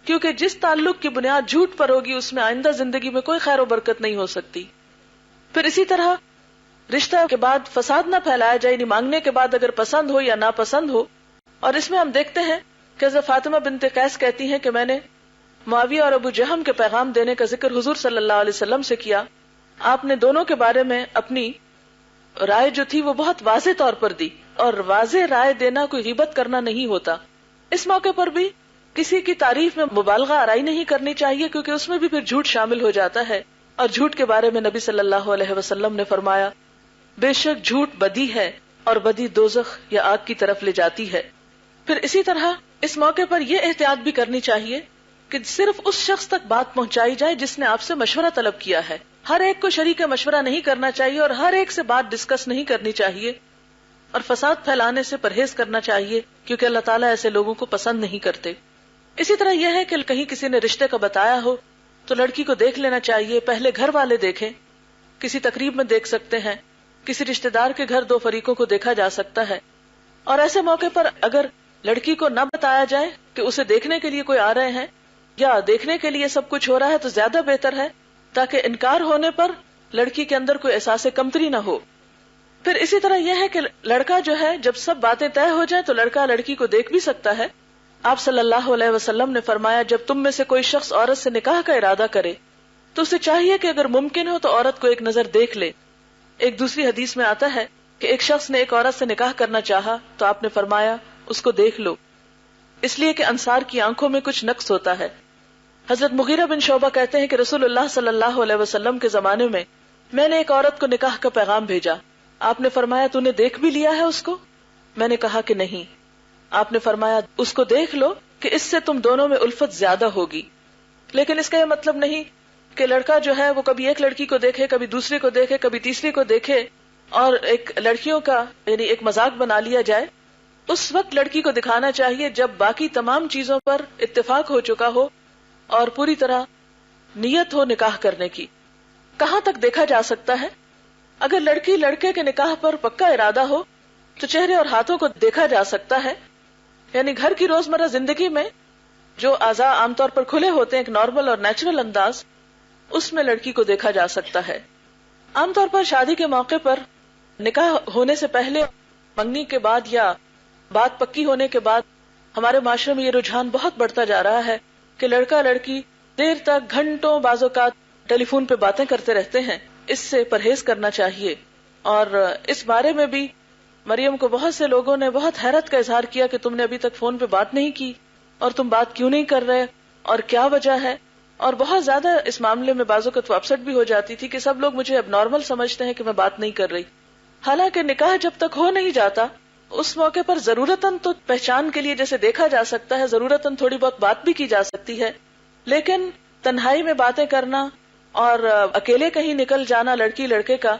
کیونکہ جس تعلق کی بنیاد جھوٹ پر ہوگی اس میں آئندہ زندگی میں کوئی خیر و برکت نہیں ہو سکتی. پھر اسی طرح رشتہ کے بعد فساد نہ پھیلایا جائے، یعنی مانگنے کے بعد اگر پسند ہو یا ناپسند ہو. اور اس میں ہم دیکھتے ہیں کہ حضرت فاطمہ بنت قیس کہتی ہیں کہ میں نے معاویہ اور ابو جہم کے پیغام دینے کا ذکر حضور صلی اللہ علیہ وسلم سے کیا. آپ نے دونوں کے بارے میں اپنی رائے جو تھی وہ بہت واضح طور پر دی، اور واضح رائے دینا کوئی غیبت کرنا نہیں ہوتا. اس موقع پر بھی کسی کی تعریف میں مبالغہ آرائی نہیں کرنی چاہیے، کیونکہ اس میں بھی پھر جھوٹ شامل ہو جاتا ہے. اور جھوٹ کے بارے میں نبی صلی اللہ علیہ وسلم نے فرمایا، بے شک جھوٹ بدی ہے، اور بدی دوزخ یا آگ کی طرف لے جاتی ہے. پھر اسی طرح اس موقع پر یہ احتیاط بھی کرنی چاہیے کہ صرف اس شخص تک بات پہنچائی جائے جس نے آپ سے مشورہ طلب کیا ہے. ہر ایک کو شریک مشورہ نہیں کرنا چاہیے، اور ہر ایک سے بات ڈسکس نہیں کرنی چاہیے، اور فساد پھیلانے سے پرہیز کرنا چاہیے، کیونکہ اللہ تعالیٰ ایسے لوگوں کو پسند نہیں کرتے. اسی طرح یہ ہے کہ کہیں کسی نے رشتے کا بتایا ہو تو لڑکی کو دیکھ لینا چاہیے. پہلے گھر والے دیکھیں، کسی تقریب میں دیکھ سکتے ہیں، کسی رشتے دار کے گھر دو فریقوں کو دیکھا جا سکتا ہے. اور ایسے موقع پر اگر لڑکی کو نہ بتایا جائے کہ اسے دیکھنے کے لیے کوئی آ رہے ہیں یا دیکھنے کے لیے سب کچھ ہو رہا ہے تو زیادہ بہتر ہے، تاکہ انکار ہونے پر لڑکی کے اندر کوئی احساس کمتری نہ ہو. پھر اسی طرح یہ ہے کہ لڑکا جو ہے جب سب باتیں طے ہو جائیں تو لڑکا لڑکی کو دیکھ بھی سکتا ہے. آپ صلی اللہ علیہ وسلم نے فرمایا، جب تم میں سے کوئی شخص عورت سے نکاح کا ارادہ کرے تو اسے چاہیے کہ اگر ممکن ہو تو عورت کو ایک نظر دیکھ لے. ایک دوسری حدیث میں آتا ہے کہ ایک شخص نے ایک عورت سے نکاح کرنا چاہا تو آپ نے فرمایا اس کو دیکھ لو، اس لیے کہ انصار کی آنکھوں میں کچھ نقص ہوتا ہے. حضرت مغیرہ بن شعبہ کہتے ہیں کہ رسول اللہ صلی اللہ علیہ وسلم کے زمانے میں نے ایک عورت کو نکاح کا پیغام بھیجا. آپ نے فرمایا تو نے دیکھ بھی لیا ہے اس کو؟ میں نے کہا کہ نہیں. آپ نے فرمایا اس کو دیکھ لو کہ اس سے تم دونوں میں الفت زیادہ ہوگی. لیکن اس کا یہ مطلب نہیں کہ لڑکا جو ہے وہ کبھی ایک لڑکی کو دیکھے، کبھی دوسری کو دیکھے، کبھی تیسری کو دیکھے، اور ایک لڑکیوں کا یعنی ایک مذاق بنا لیا جائے. اس وقت لڑکی کو دکھانا چاہیے جب باقی تمام چیزوں پر اتفاق ہو چکا ہو اور پوری طرح نیت ہو نکاح کرنے کی. کہاں تک دیکھا جا سکتا ہے؟ اگر لڑکی لڑکے کے نکاح پر پکا ارادہ ہو تو چہرے اور ہاتھوں کو دیکھا جا سکتا ہے. یعنی گھر کی روزمرہ زندگی میں جو اعضاء عام طور پر کھلے ہوتے ہیں، ایک نارمل اور نیچرل انداز، اس میں لڑکی کو دیکھا جا سکتا ہے. عام طور پر شادی کے موقع پر نکاح ہونے سے پہلے، منگنی کے بعد یا بات پکی ہونے کے بعد ہمارے معاشرے میں یہ رجحان بہت بڑھتا جا رہا ہے کہ لڑکا لڑکی دیر تک گھنٹوں بعض اوقات ٹیلی فون پہ باتیں کرتے رہتے ہیں. اس سے پرہیز کرنا چاہیے. اور اس بارے میں بھی مریم کو بہت سے لوگوں نے بہت حیرت کا اظہار کیا کہ تم نے ابھی تک فون پہ بات نہیں کی، اور تم بات کیوں نہیں کر رہے، اور کیا وجہ ہے. اور بہت زیادہ اس معاملے میں بعض اوقات اپسٹ بھی ہو جاتی تھی کہ سب لوگ مجھے اب نارمل سمجھتے ہیں کہ میں بات نہیں کر رہی. حالانکہ نکاح جب تک ہو نہیں جاتا اس موقع پر ضرورتاً تو پہچان کے لیے جیسے دیکھا جا سکتا ہے, ضرورتاً تھوڑی بہت بات بھی کی جا سکتی ہے, لیکن تنہائی میں باتیں کرنا اور اکیلے کہیں نکل جانا لڑکی لڑکے کا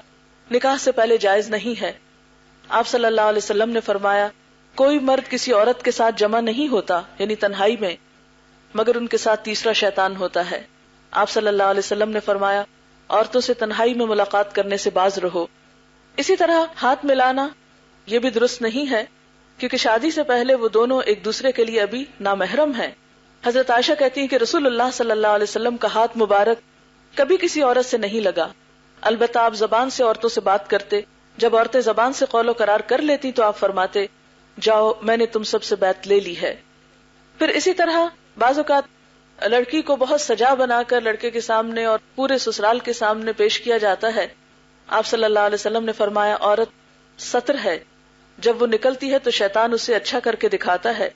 نکاح سے پہلے جائز نہیں ہے. آپ صلی اللہ علیہ وسلم نے فرمایا کوئی مرد کسی عورت کے ساتھ جمع نہیں ہوتا یعنی تنہائی میں مگر ان کے ساتھ تیسرا شیطان ہوتا ہے. آپ صلی اللہ علیہ وسلم نے فرمایا عورتوں سے تنہائی میں ملاقات کرنے سے باز رہو. اسی طرح ہاتھ ملانا یہ بھی درست نہیں ہے کیونکہ شادی سے پہلے وہ دونوں ایک دوسرے کے لیے ابھی نامحرم ہیں. حضرت عائشہ کہتی ہیں کہ رسول اللہ صلی اللہ علیہ وسلم کا ہاتھ مبارک کبھی کسی عورت سے نہیں لگا, البتہ آپ زبان سے عورتوں سے بات کرتے, جب عورتیں زبان سے قول و قرار کر لیتی تو آپ فرماتے جاؤ میں نے تم سب سے بیعت لے لی ہے. پھر اسی طرح بعض اوقات لڑکی کو بہت سجا بنا کر لڑکے کے سامنے اور پورے سسرال کے سامنے پیش کیا جاتا ہے. آپ صلی اللہ علیہ وسلم نے فرمایا عورت ستر ہے, جب وہ نکلتی ہے تو شیطان اسے اچھا کر کے دکھاتا ہے,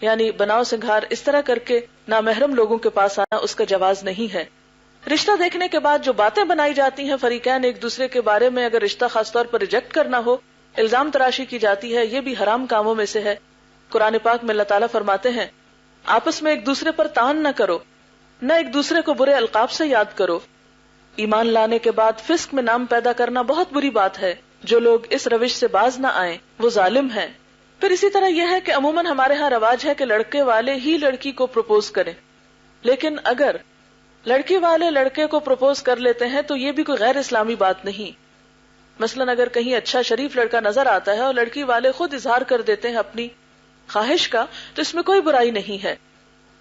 یعنی بناؤ سنگھار اس طرح کر کے نامحرم لوگوں کے پاس آنا اس کا جواز نہیں ہے. رشتہ دیکھنے کے بعد جو باتیں بنائی جاتی ہیں فریقین ایک دوسرے کے بارے میں, اگر رشتہ خاص طور پر ریجیکٹ کرنا ہو, الزام تراشی کی جاتی ہے, یہ بھی حرام کاموں میں سے ہے. قرآن پاک میں اللہ تعالیٰ فرماتے ہیں آپس میں ایک دوسرے پر تان نہ کرو, نہ ایک دوسرے کو برے القاب سے یاد کرو. ایمان لانے کے بعد فسق میں نام پیدا کرنا بہت بری بات ہے. جو لوگ اس روش سے باز نہ آئیں وہ ظالم ہیں. پھر اسی طرح یہ ہے کہ عموماً ہمارے ہاں رواج ہے کہ لڑکے والے ہی لڑکی کو پروپوز کریں, لیکن اگر لڑکی والے لڑکے کو پروپوز کر لیتے ہیں تو یہ بھی کوئی غیر اسلامی بات نہیں. مثلاً اگر کہیں اچھا شریف لڑکا نظر آتا ہے اور لڑکی والے خود اظہار کر دیتے ہیں اپنی خواہش کا تو اس میں کوئی برائی نہیں ہے.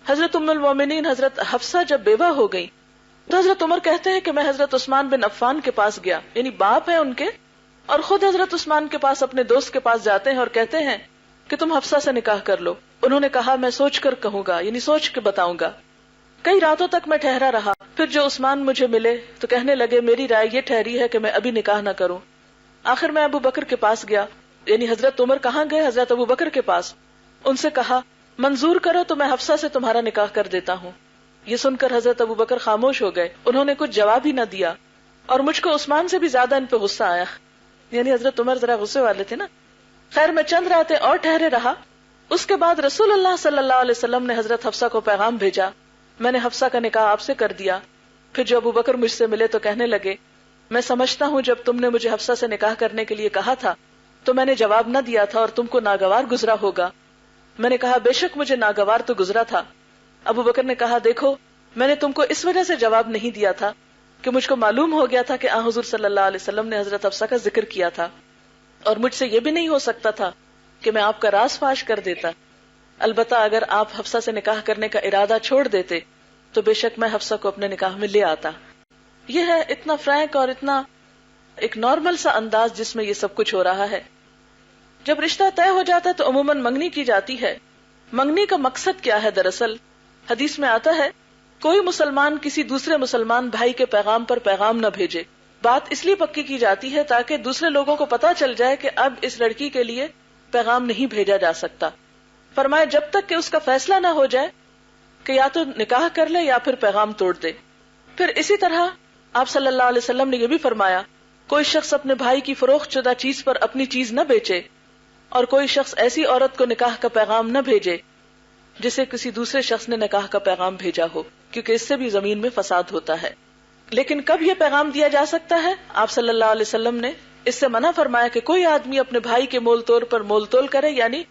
حضرت ام المومنین حضرت حفصہ جب بیوہ ہو گئی تو حضرت عمر کہتے ہیں کہ میں حضرت عثمان بن عفان کے پاس گیا, یعنی باپ ہیں ان کے, اور خود حضرت عثمان کے پاس اپنے دوست کے پاس جاتے ہیں اور کہتے ہیں کہ تم حفصہ سے نکاح کر لو. انہوں نے کہا میں سوچ کر کہوں گا, یعنی سوچ کے بتاؤں گا. کئی راتوں تک میں ٹھہرا رہا, پھر جو عثمان مجھے ملے تو کہنے لگے میری رائے یہ ٹھہری ہے کہ میں ابھی نکاح نہ کروں. آخر میں ابو بکر کے پاس گیا, یعنی حضرت عمر کہاں گئے, حضرت ابو بکر کے پاس. ان سے کہا منظور کرو تو میں حفصہ سے تمہارا نکاح کر دیتا ہوں. یہ سن کر حضرت ابو بکر خاموش ہو گئے, انہوں نے کچھ جواب ہی نہ دیا, اور مجھ کو عثمان سے بھی زیادہ ان پہ غصہ آیا, یعنی حضرت عمر ذرا غصے والے تھے نا. خیر میں چند راتیں اور ٹھہرے رہا. اس کے بعد رسول اللہ صلی اللہ علیہ وسلم نے حضرت حفصہ کو پیغام بھیجا, میں نے حفصہ کا نکاح آپ سے کر دیا. پھر جو ابو بکر مجھ سے ملے تو کہنے لگے میں سمجھتا ہوں جب تم نے مجھے حفصہ سے نکاح کرنے کے لیے کہا تھا تو میں نے جواب نہ دیا تھا اور تم کو ناگوار گزرا ہوگا. میں نے کہا بے شک مجھے ناگوار تو گزرا تھا. ابو بکر نے کہا دیکھو میں نے تم کو اس وجہ سے جواب نہیں دیا تھا کہ مجھ کو معلوم ہو گیا تھا کہ حضور صلی اللہ علیہ وسلم نے حضرت حفصہ کا ذکر کیا تھا, اور مجھ سے یہ بھی نہیں ہو سکتا تھا کہ میں آپ کا راز فاش کر دیتا. البتہ اگر آپ حفصہ سے نکاح کرنے کا ارادہ چھوڑ دیتے تو بے شک میں حفصہ کو اپنے نکاح میں لے آتا. یہ ہے اتنا فرینک اور اتنا ایک نارمل سا انداز جس میں یہ سب کچھ ہو رہا ہے. جب رشتہ طے ہو جاتا ہے تو عموماً منگنی کی جاتی ہے. منگنی کا مقصد کیا ہے؟ دراصل حدیث میں آتا ہے کوئی مسلمان کسی دوسرے مسلمان بھائی کے پیغام پر پیغام نہ بھیجے. بات اس لیے پکی کی جاتی ہے تاکہ دوسرے لوگوں کو پتا چل جائے کہ اب اس لڑکی کے لیے پیغام نہیں بھیجا جا سکتا. فرمایا جب تک کہ اس کا فیصلہ نہ ہو جائے کہ یا تو نکاح کر لے یا پھر پیغام توڑ دے. پھر اسی طرح آپ صلی اللہ علیہ وسلم نے یہ بھی فرمایا کوئی شخص اپنے بھائی کی فروخت شدہ چیز پر اپنی چیز نہ بیچے, اور کوئی شخص ایسی عورت کو نکاح کا پیغام نہ بھیجے جسے کسی دوسرے شخص نے نکاح کا پیغام بھیجا ہو, کیونکہ اس سے بھی زمین میں فساد ہوتا ہے. لیکن کب یہ پیغام دیا جا سکتا ہے؟ آپ صلی اللہ علیہ وسلم نے اس سے منع فرمایا کہ کوئی آدمی اپنے بھائی کے مول تول پر مول تول کرے, یعنی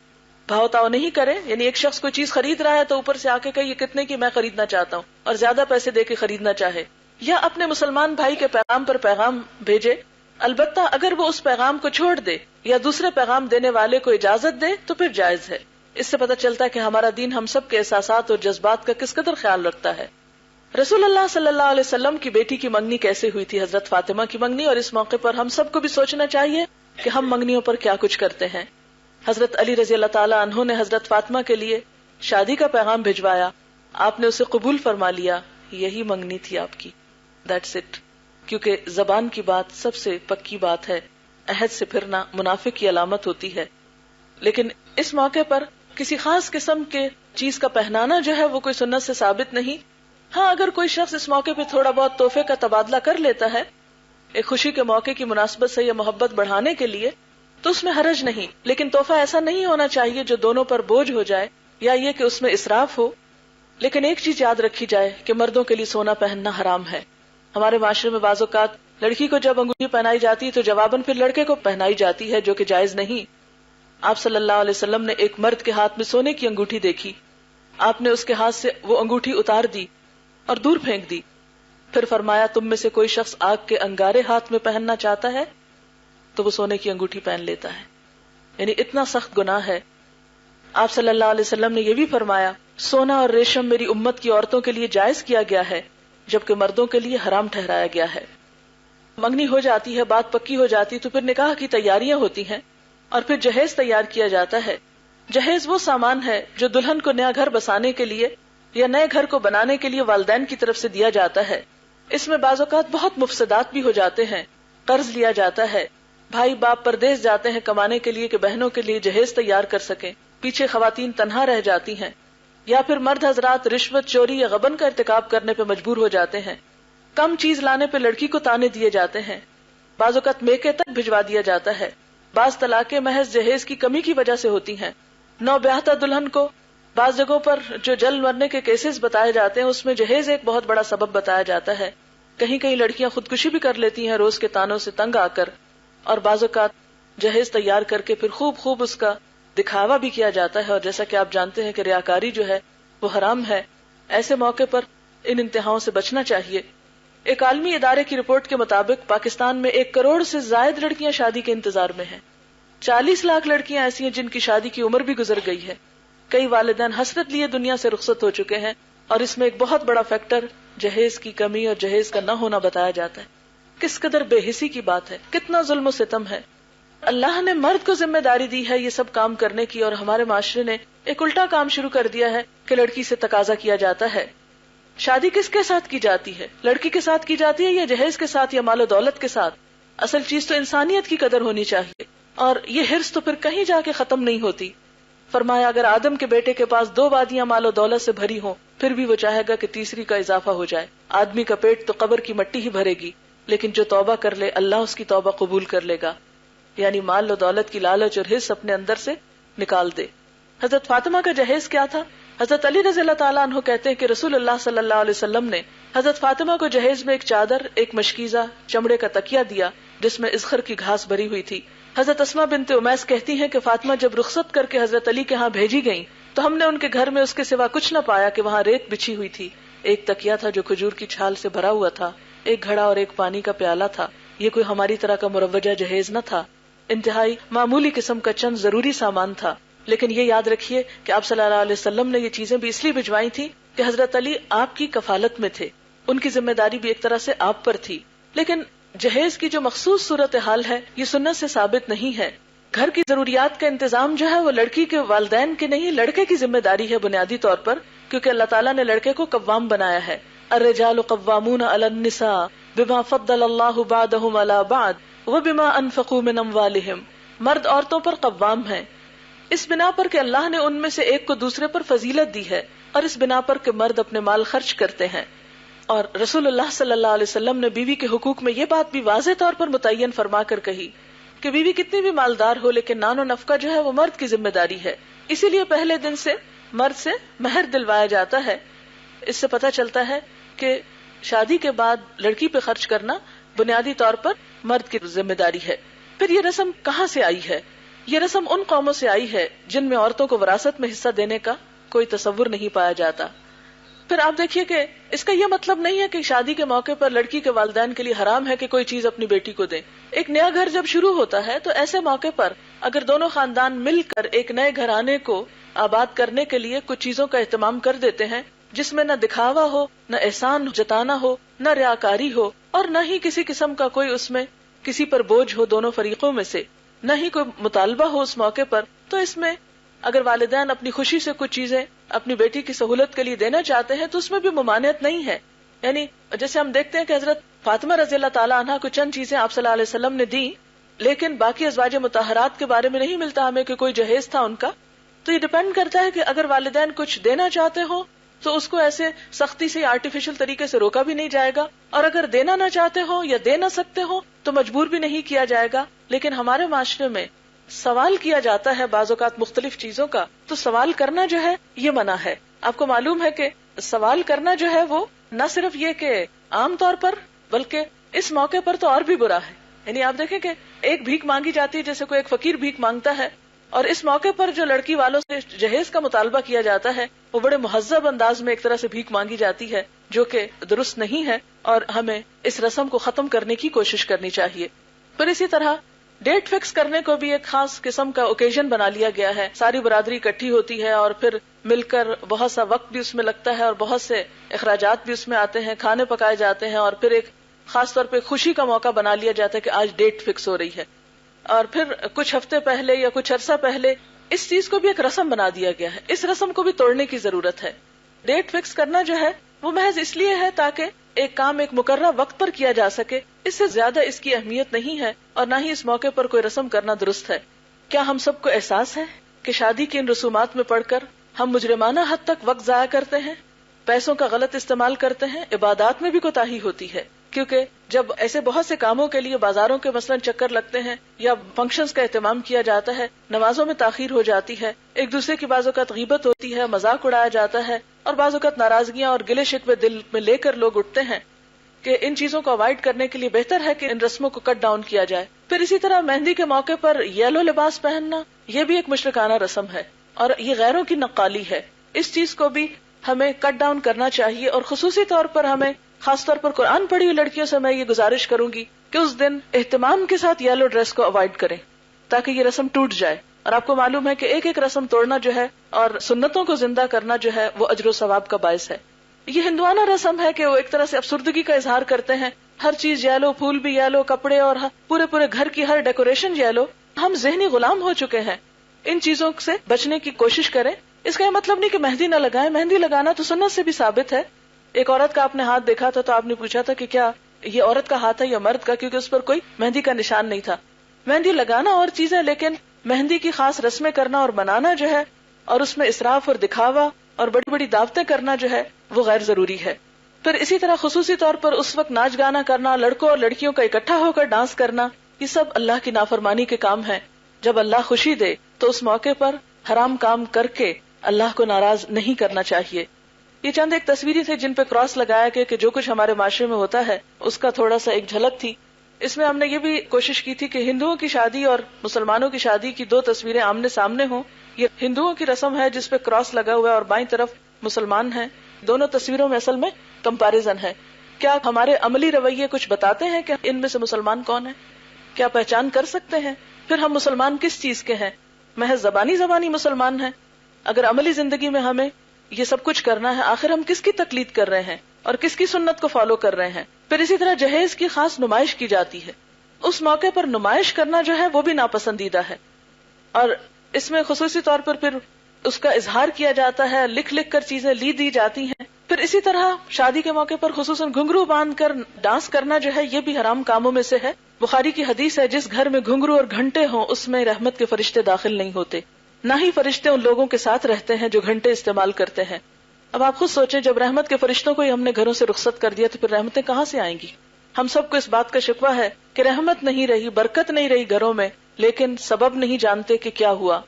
بھاؤ تاؤ نہیں کرے. یعنی ایک شخص کوئی چیز خرید رہا ہے تو اوپر سے آ کے کہ یہ کتنے کی میں خریدنا چاہتا ہوں اور زیادہ پیسے دے کے خریدنا چاہے, یا اپنے مسلمان بھائی کے پیغام پر پیغام بھیجے. البتہ اگر وہ اس پیغام کو چھوڑ دے یا دوسرے پیغام دینے والے کو اجازت دے تو پھر جائز ہے. اس سے پتہ چلتا ہے کہ ہمارا دین ہم سب کے احساسات اور جذبات کا کس قدر خیال رکھتا ہے. رسول اللہ صلی اللہ علیہ وسلم کی بیٹی کی منگنی کیسے ہوئی تھی؟ حضرت فاطمہ کی منگنی. اور اس موقع پر ہم سب کو بھی سوچنا چاہیے کہ ہم منگنیوں پر کیا کچھ کرتے ہیں. حضرت علی رضی اللہ تعالیٰ عنہ نے حضرت فاطمہ کے لیے شادی کا پیغام بھجوایا, آپ نے اسے قبول فرما لیا. یہی منگنی تھی آپ کی. That's it. کیونکہ زبان کی بات سب سے پکی بات ہے, عہد سے پھرنا منافق کی علامت ہوتی ہے. لیکن اس موقع پر کسی خاص قسم کے چیز کا پہنانا جو ہے وہ کوئی سنت سے ثابت نہیں. ہاں اگر کوئی شخص اس موقع پہ تھوڑا بہت تحفے کا تبادلہ کر لیتا ہے ایک خوشی کے موقع کی مناسبت سے یا محبت بڑھانے کے لیے تو اس میں حرج نہیں، لیکن تحفہ ایسا نہیں ہونا چاہیے جو دونوں پر بوجھ ہو جائے یا یہ کہ اس میں اسراف ہو. لیکن ایک چیز یاد رکھی جائے کہ مردوں کے لیے سونا پہننا حرام ہے. ہمارے معاشرے میں بعض اوقات لڑکی کو جب انگوٹھی پہنائی جاتی ہے تو جواباً پھر لڑکے کو پہنائی جاتی ہے، جو کہ جائز نہیں. آپ صلی اللہ علیہ وسلم نے ایک مرد کے ہاتھ میں سونے کی انگوٹھی دیکھی. آپ نے اس کے ہاتھ سے وہ انگوٹھی اتار دی اور دور پھینک دی. پھر فرمایا تم میں سے کوئی شخص آگ کے انگارے ہاتھ میں پہننا چاہتا ہے تو وہ سونے کی انگوٹھی پہن لیتا ہے. یعنی اتنا سخت گناہ ہے. آپ صلی اللہ علیہ وسلم نے یہ بھی فرمایا سونا اور ریشم میری امت کی عورتوں کے لیے جائز کیا گیا ہے جبکہ مردوں کے لیے حرام ٹھہرایا گیا ہے. منگنی ہو جاتی ہے، بات پکی ہو جاتی تو پھر نکاح کی تیاریاں ہوتی ہیں اور پھر جہیز تیار کیا جاتا ہے. جہیز وہ سامان ہے جو دلہن کو نیا گھر بسانے کے لیے یا نئے گھر کو بنانے کے لیے والدین کی طرف سے دیا جاتا ہے. اس میں بعض اوقات بہت مفسدات بھی ہو جاتے ہیں. قرض لیا جاتا ہے، بھائی باپ پردیس جاتے ہیں کمانے کے لیے کہ بہنوں کے لیے جہیز تیار کر سکیں، پیچھے خواتین تنہا رہ جاتی ہیں، یا پھر مرد حضرات رشوت چوری یا غبن کا ارتکاب کرنے پہ مجبور ہو جاتے ہیں. کم چیز لانے پہ لڑکی کو تانے دیے جاتے ہیں، بعض اوقات میکے تک بھجوا دیا جاتا ہے. بعض طلاقیں محض جہیز کی کمی کی وجہ سے ہوتی ہیں. نو بیاہتا دلہن کو بعض جگہوں پر جو جل مرنے کے کیسز بتائے جاتے ہیں اس میں جہیز ایک بہت بڑا سبب بتایا جاتا ہے. کہیں کہیں لڑکیاں خودکشی بھی کر لیتی ہیں روز کے تانوں سے تنگ آ کر، اور بعض اوقات جہیز تیار کر کے پھر خوب اس کا دکھاوا بھی کیا جاتا ہے. اور جیسا کہ آپ جانتے ہیں کہ ریاکاری جو ہے وہ حرام ہے. ایسے موقع پر ان انتہاؤں سے بچنا چاہیے. ایک عالمی ادارے کی رپورٹ کے مطابق پاکستان میں 1 کروڑ سے زائد لڑکیاں شادی کے انتظار میں ہیں. 40 لاکھ لڑکیاں ایسی ہیں جن کی شادی کی عمر بھی گزر گئی ہے. کئی والدین حسرت لیے دنیا سے رخصت ہو چکے ہیں، اور اس میں ایک بہت بڑا فیکٹر جہیز کی کمی اور جہیز کا نہ ہونا بتایا جاتا ہے. کس قدر بے حسی کی بات ہے، کتنا ظلم و ستم ہے. اللہ نے مرد کو ذمہ داری دی ہے یہ سب کام کرنے کی، اور ہمارے معاشرے نے ایک الٹا کام شروع کر دیا ہے کہ لڑکی سے تقاضا کیا جاتا ہے. شادی کس کے ساتھ کی جاتی ہے؟ لڑکی کے ساتھ کی جاتی ہے یا جہیز کے ساتھ یا مال و دولت کے ساتھ؟ اصل چیز تو انسانیت کی قدر ہونی چاہیے، اور یہ حرص تو پھر کہیں جا کے ختم نہیں ہوتی. فرمایا اگر آدم کے بیٹے کے پاس 2 وادیاں مال و دولت سے بھری ہوں پھر بھی وہ چاہے گا کہ تیسری کا اضافہ ہو جائے. آدمی کا پیٹ تو قبر کی مٹی ہی بھرے گی، لیکن جو توبہ کر لے اللہ اس کی توبہ قبول کر لے گا. یعنی مال و دولت کی لالچ اور حرص اپنے اندر سے نکال دے. حضرت فاطمہ کا جہیز کیا تھا؟ حضرت علی رضی اللہ تعالیٰ عنہ کہتے ہیں کہ رسول اللہ صلی اللہ علیہ وسلم نے حضرت فاطمہ کو جہیز میں ایک چادر، ایک مشکیزہ، چمڑے کا تکیہ دیا جس میں اذخر کی گھاس بھری ہوئی تھی. حضرت اسماء بنت امیس کہتی ہیں کہ فاطمہ جب رخصت کر کے حضرت علی کے ہاں بھیجی گئیں تو ہم نے ان کے گھر میں اس کے سوا کچھ نہ پایا کہ وہاں ریت بچھی ہوئی تھی، ایک تکیہ تھا جو کھجور کی چھال سے بھرا ہوا تھا، ایک گھڑا اور ایک پانی کا پیالہ تھا. یہ کوئی ہماری طرح کا مروجہ جہیز نہ تھا، انتہائی معمولی قسم کا چند ضروری سامان تھا. لیکن یہ یاد رکھیے کہ آپ صلی اللہ علیہ وسلم نے یہ چیزیں بھی اس لیے بھجوائی تھی کہ حضرت علی آپ کی کفالت میں تھے، ان کی ذمہ داری بھی ایک طرح سے آپ پر تھی. لیکن جہیز کی جو مخصوص صورتحال ہے یہ سنت سے ثابت نہیں ہے. گھر کی ضروریات کا انتظام جو ہے وہ لڑکی کے والدین کے نہیں، لڑکے کی ذمہ داری ہے بنیادی طور پر، کیونکہ اللہ تعالیٰ نے لڑکے کو قوام بنایا ہے. الرجال قوامون علی النساء بما فضل اللہ بعضهم علی بعض وبما انفقوا من اموالهم. مرد عورتوں پر قوام ہیں اس بنا پر کہ اللہ نے ان میں سے ایک کو دوسرے پر فضیلت دی ہے، اور اس بنا پر کہ مرد اپنے مال خرچ کرتے ہیں. اور رسول اللہ صلی اللہ علیہ وسلم نے بیوی کے حقوق میں یہ بات بھی واضح طور پر متعین فرما کر کہی کہ بیوی کتنی بھی مالدار ہو لیکن نان و نفقہ جو ہے وہ مرد کی ذمہ داری ہے. اسی لیے پہلے دن سے مرد سے مہر دلوایا جاتا ہے. اس سے پتہ چلتا ہے کہ شادی کے بعد لڑکی پہ خرچ کرنا بنیادی طور پر مرد کی ذمہ داری ہے. پھر یہ رسم کہاں سے آئی ہے؟ یہ رسم ان قوموں سے آئی ہے جن میں عورتوں کو وراثت میں حصہ دینے کا کوئی تصور نہیں پایا جاتا. پھر آپ دیکھیے کہ اس کا یہ مطلب نہیں ہے کہ شادی کے موقع پر لڑکی کے والدین کے لیے حرام ہے کہ کوئی چیز اپنی بیٹی کو دیں. ایک نیا گھر جب شروع ہوتا ہے تو ایسے موقع پر اگر دونوں خاندان مل کر ایک نئے گھرانے کو آباد کرنے کے لیے کچھ چیزوں کا اہتمام کر دیتے ہیں جس میں نہ دکھاوا ہو، نہ احسان جتانا ہو، نہ ریاکاری ہو، اور نہ ہی کسی قسم کا کوئی اس میں کسی پر بوجھ ہو دونوں فریقوں میں سے، نہ ہی کوئی مطالبہ ہو اس موقع پر، تو اس میں اگر والدین اپنی خوشی سے کچھ چیزیں اپنی بیٹی کی سہولت کے لیے دینا چاہتے ہیں تو اس میں بھی ممانعت نہیں ہے. یعنی جیسے ہم دیکھتے ہیں کہ حضرت فاطمہ رضی اللہ تعالیٰ عنہ کو چند چیزیں آپ صلی اللہ علیہ وسلم نے دی، لیکن باقی ازواج مطہرات کے بارے میں نہیں ملتا ہمیں کہ کوئی جہیز تھا ان کا. تو یہ ڈپینڈ کرتا ہے کہ اگر والدین کچھ دینا چاہتے ہو تو اس کو ایسے سختی سے آرٹیفیشل طریقے سے روکا بھی نہیں جائے گا، اور اگر دینا نہ چاہتے ہو یا دے نہ سکتے ہو تو مجبور بھی نہیں کیا جائے گا. لیکن ہمارے معاشرے میں سوال کیا جاتا ہے بعض اوقات مختلف چیزوں کا، تو سوال کرنا جو ہے یہ منع ہے. آپ کو معلوم ہے کہ سوال کرنا جو ہے وہ نہ صرف یہ کہ عام طور پر بلکہ اس موقع پر تو اور بھی برا ہے. یعنی آپ دیکھیں کہ ایک بھیک مانگی جاتی ہے، جیسے کوئی ایک فقیر بھیک مانگتا ہے، اور اس موقع پر جو لڑکی والوں سے جہیز کا مطالبہ کیا جاتا ہے وہ بڑے مہذب انداز میں ایک طرح سے بھیک مانگی جاتی ہے، جو کہ درست نہیں ہے، اور ہمیں اس رسم کو ختم کرنے کی کوشش کرنی چاہیے. پھر اسی طرح ڈیٹ فکس کرنے کو بھی ایک خاص قسم کا اوکیزن بنا لیا گیا ہے. ساری برادری اکٹھی ہوتی ہے اور پھر مل کر بہت سا وقت بھی اس میں لگتا ہے اور بہت سے اخراجات بھی اس میں آتے ہیں، کھانے پکائے جاتے ہیں، اور پھر ایک خاص طور پہ خوشی کا موقع بنا لیا جاتا ہے کہ آج ڈیٹ فکس ہو رہی ہے. اور پھر کچھ ہفتے پہلے یا کچھ عرصہ پہلے اس چیز کو بھی ایک رسم بنا دیا گیا ہے. اس رسم کو بھی توڑنے کی ضرورت ہے. ڈیٹ فکس کرنا جو ہے وہ محض اس لیے ہے تاکہ ایک کام ایک مقررہ وقت پر کیا جا سکے، اس سے زیادہ اس کی اہمیت نہیں ہے، اور نہ ہی اس موقع پر کوئی رسم کرنا درست ہے. کیا ہم سب کو احساس ہے کہ شادی کی ان رسومات میں پڑھ کر ہم مجرمانہ حد تک وقت ضائع کرتے ہیں، پیسوں کا غلط استعمال کرتے ہیں، عبادات میں بھی کوتاہی ہوتی ہے. کیونکہ جب ایسے بہت سے کاموں کے لیے بازاروں کے مثلاً چکر لگتے ہیں یا فنکشنز کا اہتمام کیا جاتا ہے، نمازوں میں تاخیر ہو جاتی ہے، ایک دوسرے کی بعض اوقات غیبت ہوتی ہے، مذاق اڑایا جاتا ہے، اور بعض اوقات ناراضگیاں اور گلے شکوے دل میں لے کر لوگ اٹھتے ہیں کہ ان چیزوں کو اوائڈ کرنے کے لیے بہتر ہے کہ ان رسموں کو کٹ ڈاؤن کیا جائے. پھر اسی طرح مہندی کے موقع پر یلو لباس پہننا یہ بھی ایک مشرکانہ رسم ہے اور یہ غیروں کی نقالی ہے. اس چیز کو بھی ہمیں کٹ ڈاؤن کرنا چاہیے، اور خصوصی طور پر ہمیں خاص طور پر قرآن پڑھی ہوئی لڑکیوں سے میں یہ گزارش کروں گی کہ اس دن اہتمام کے ساتھ یلو ڈریس کو اوائڈ کریں تاکہ یہ رسم ٹوٹ جائے. اور آپ کو معلوم ہے کہ ایک ایک رسم توڑنا جو ہے اور سنتوں کو زندہ کرنا جو ہے وہ اجر و ثواب کا باعث ہے. یہ ہندوانہ رسم ہے کہ وہ ایک طرح سے افسردگی کا اظہار کرتے ہیں، ہر چیز یلو، پھول بھی یلو، کپڑے اور پورے گھر کی ہر ڈیکوریشن یلو. ہم ذہنی غلام ہو چکے ہیں. ان چیزوں سے بچنے کی کوشش کریں. اس کا یہ مطلب نہیں کہ مہندی نہ لگائیں، مہندی لگانا تو سنت سے بھی ثابت ہے. ایک عورت کا آپ نے ہاتھ دیکھا تھا تو آپ نے پوچھا تھا کہ کیا یہ عورت کا ہاتھ ہے یا مرد کا، کیونکہ اس پر کوئی مہندی کا نشان نہیں تھا. مہندی لگانا اور چیز ہے، لیکن مہندی کی خاص رسمیں کرنا اور منانا جو ہے اور اس میں اسراف اور دکھاوا اور بڑی بڑی دعوتیں کرنا جو ہے وہ غیر ضروری ہے. پھر اسی طرح خصوصی طور پر اس وقت ناچ گانا کرنا، لڑکوں اور لڑکیوں کا اکٹھا ہو کر ڈانس کرنا، یہ سب اللہ کی نافرمانی کے کام ہیں. جب اللہ خوشی دے تو اس موقع پر حرام کام کر کے اللہ کو ناراض نہیں کرنا چاہیے. یہ چند ایک تصویریں تھے جن پہ کراس لگایا گیا کہ جو کچھ ہمارے معاشرے میں ہوتا ہے اس کا تھوڑا سا ایک جھلک تھی. اس میں ہم نے یہ بھی کوشش کی تھی کہ ہندوؤں کی شادی اور مسلمانوں کی شادی کی دو تصویریں آمنے سامنے ہوں. یہ ہندوؤں کی رسم ہے جس پہ کراس لگا ہوا ہے اور بائیں طرف مسلمان ہیں. دونوں تصویروں میں اصل میں کمپیریزن ہے. کیا ہمارے عملی رویے کچھ بتاتے ہیں کہ ان میں سے مسلمان کون ہیں؟ کیا پہچان کر سکتے ہیں؟ پھر ہم مسلمان کس چیز کے ہیں؟ محض زبانی مسلمان ہیں؟ اگر عملی زندگی میں ہمیں یہ سب کچھ کرنا ہے، آخر ہم کس کی تقلید کر رہے ہیں اور کس کی سنت کو فالو کر رہے ہیں؟ پھر اسی طرح جہیز کی خاص نمائش کی جاتی ہے. اس موقع پر نمائش کرنا جو ہے وہ بھی ناپسندیدہ ہے، اور اس میں خصوصی طور پر پھر اس کا اظہار کیا جاتا ہے، لکھ کر چیزیں لی دی جاتی ہیں. پھر اسی طرح شادی کے موقع پر خصوصاً گھنگرو باندھ کر ڈانس کرنا جو ہے یہ بھی حرام کاموں میں سے ہے. بخاری کی حدیث ہے، جس گھر میں گھنگرو اور گھنٹے ہوں اس میں رحمت کے فرشتے داخل نہیں ہوتے، نہ ہی فرشتے ان لوگوں کے ساتھ رہتے ہیں جو گھنٹے استعمال کرتے ہیں. اب آپ خود سوچیں، جب رحمت کے فرشتوں کو ہی ہم نے گھروں سے رخصت کر دیا تو پھر رحمتیں کہاں سے آئیں گی؟ ہم سب کو اس بات کا شکوہ ہے کہ رحمت نہیں رہی، برکت نہیں رہی گھروں میں، لیکن سبب نہیں جانتے کہ کیا ہوا.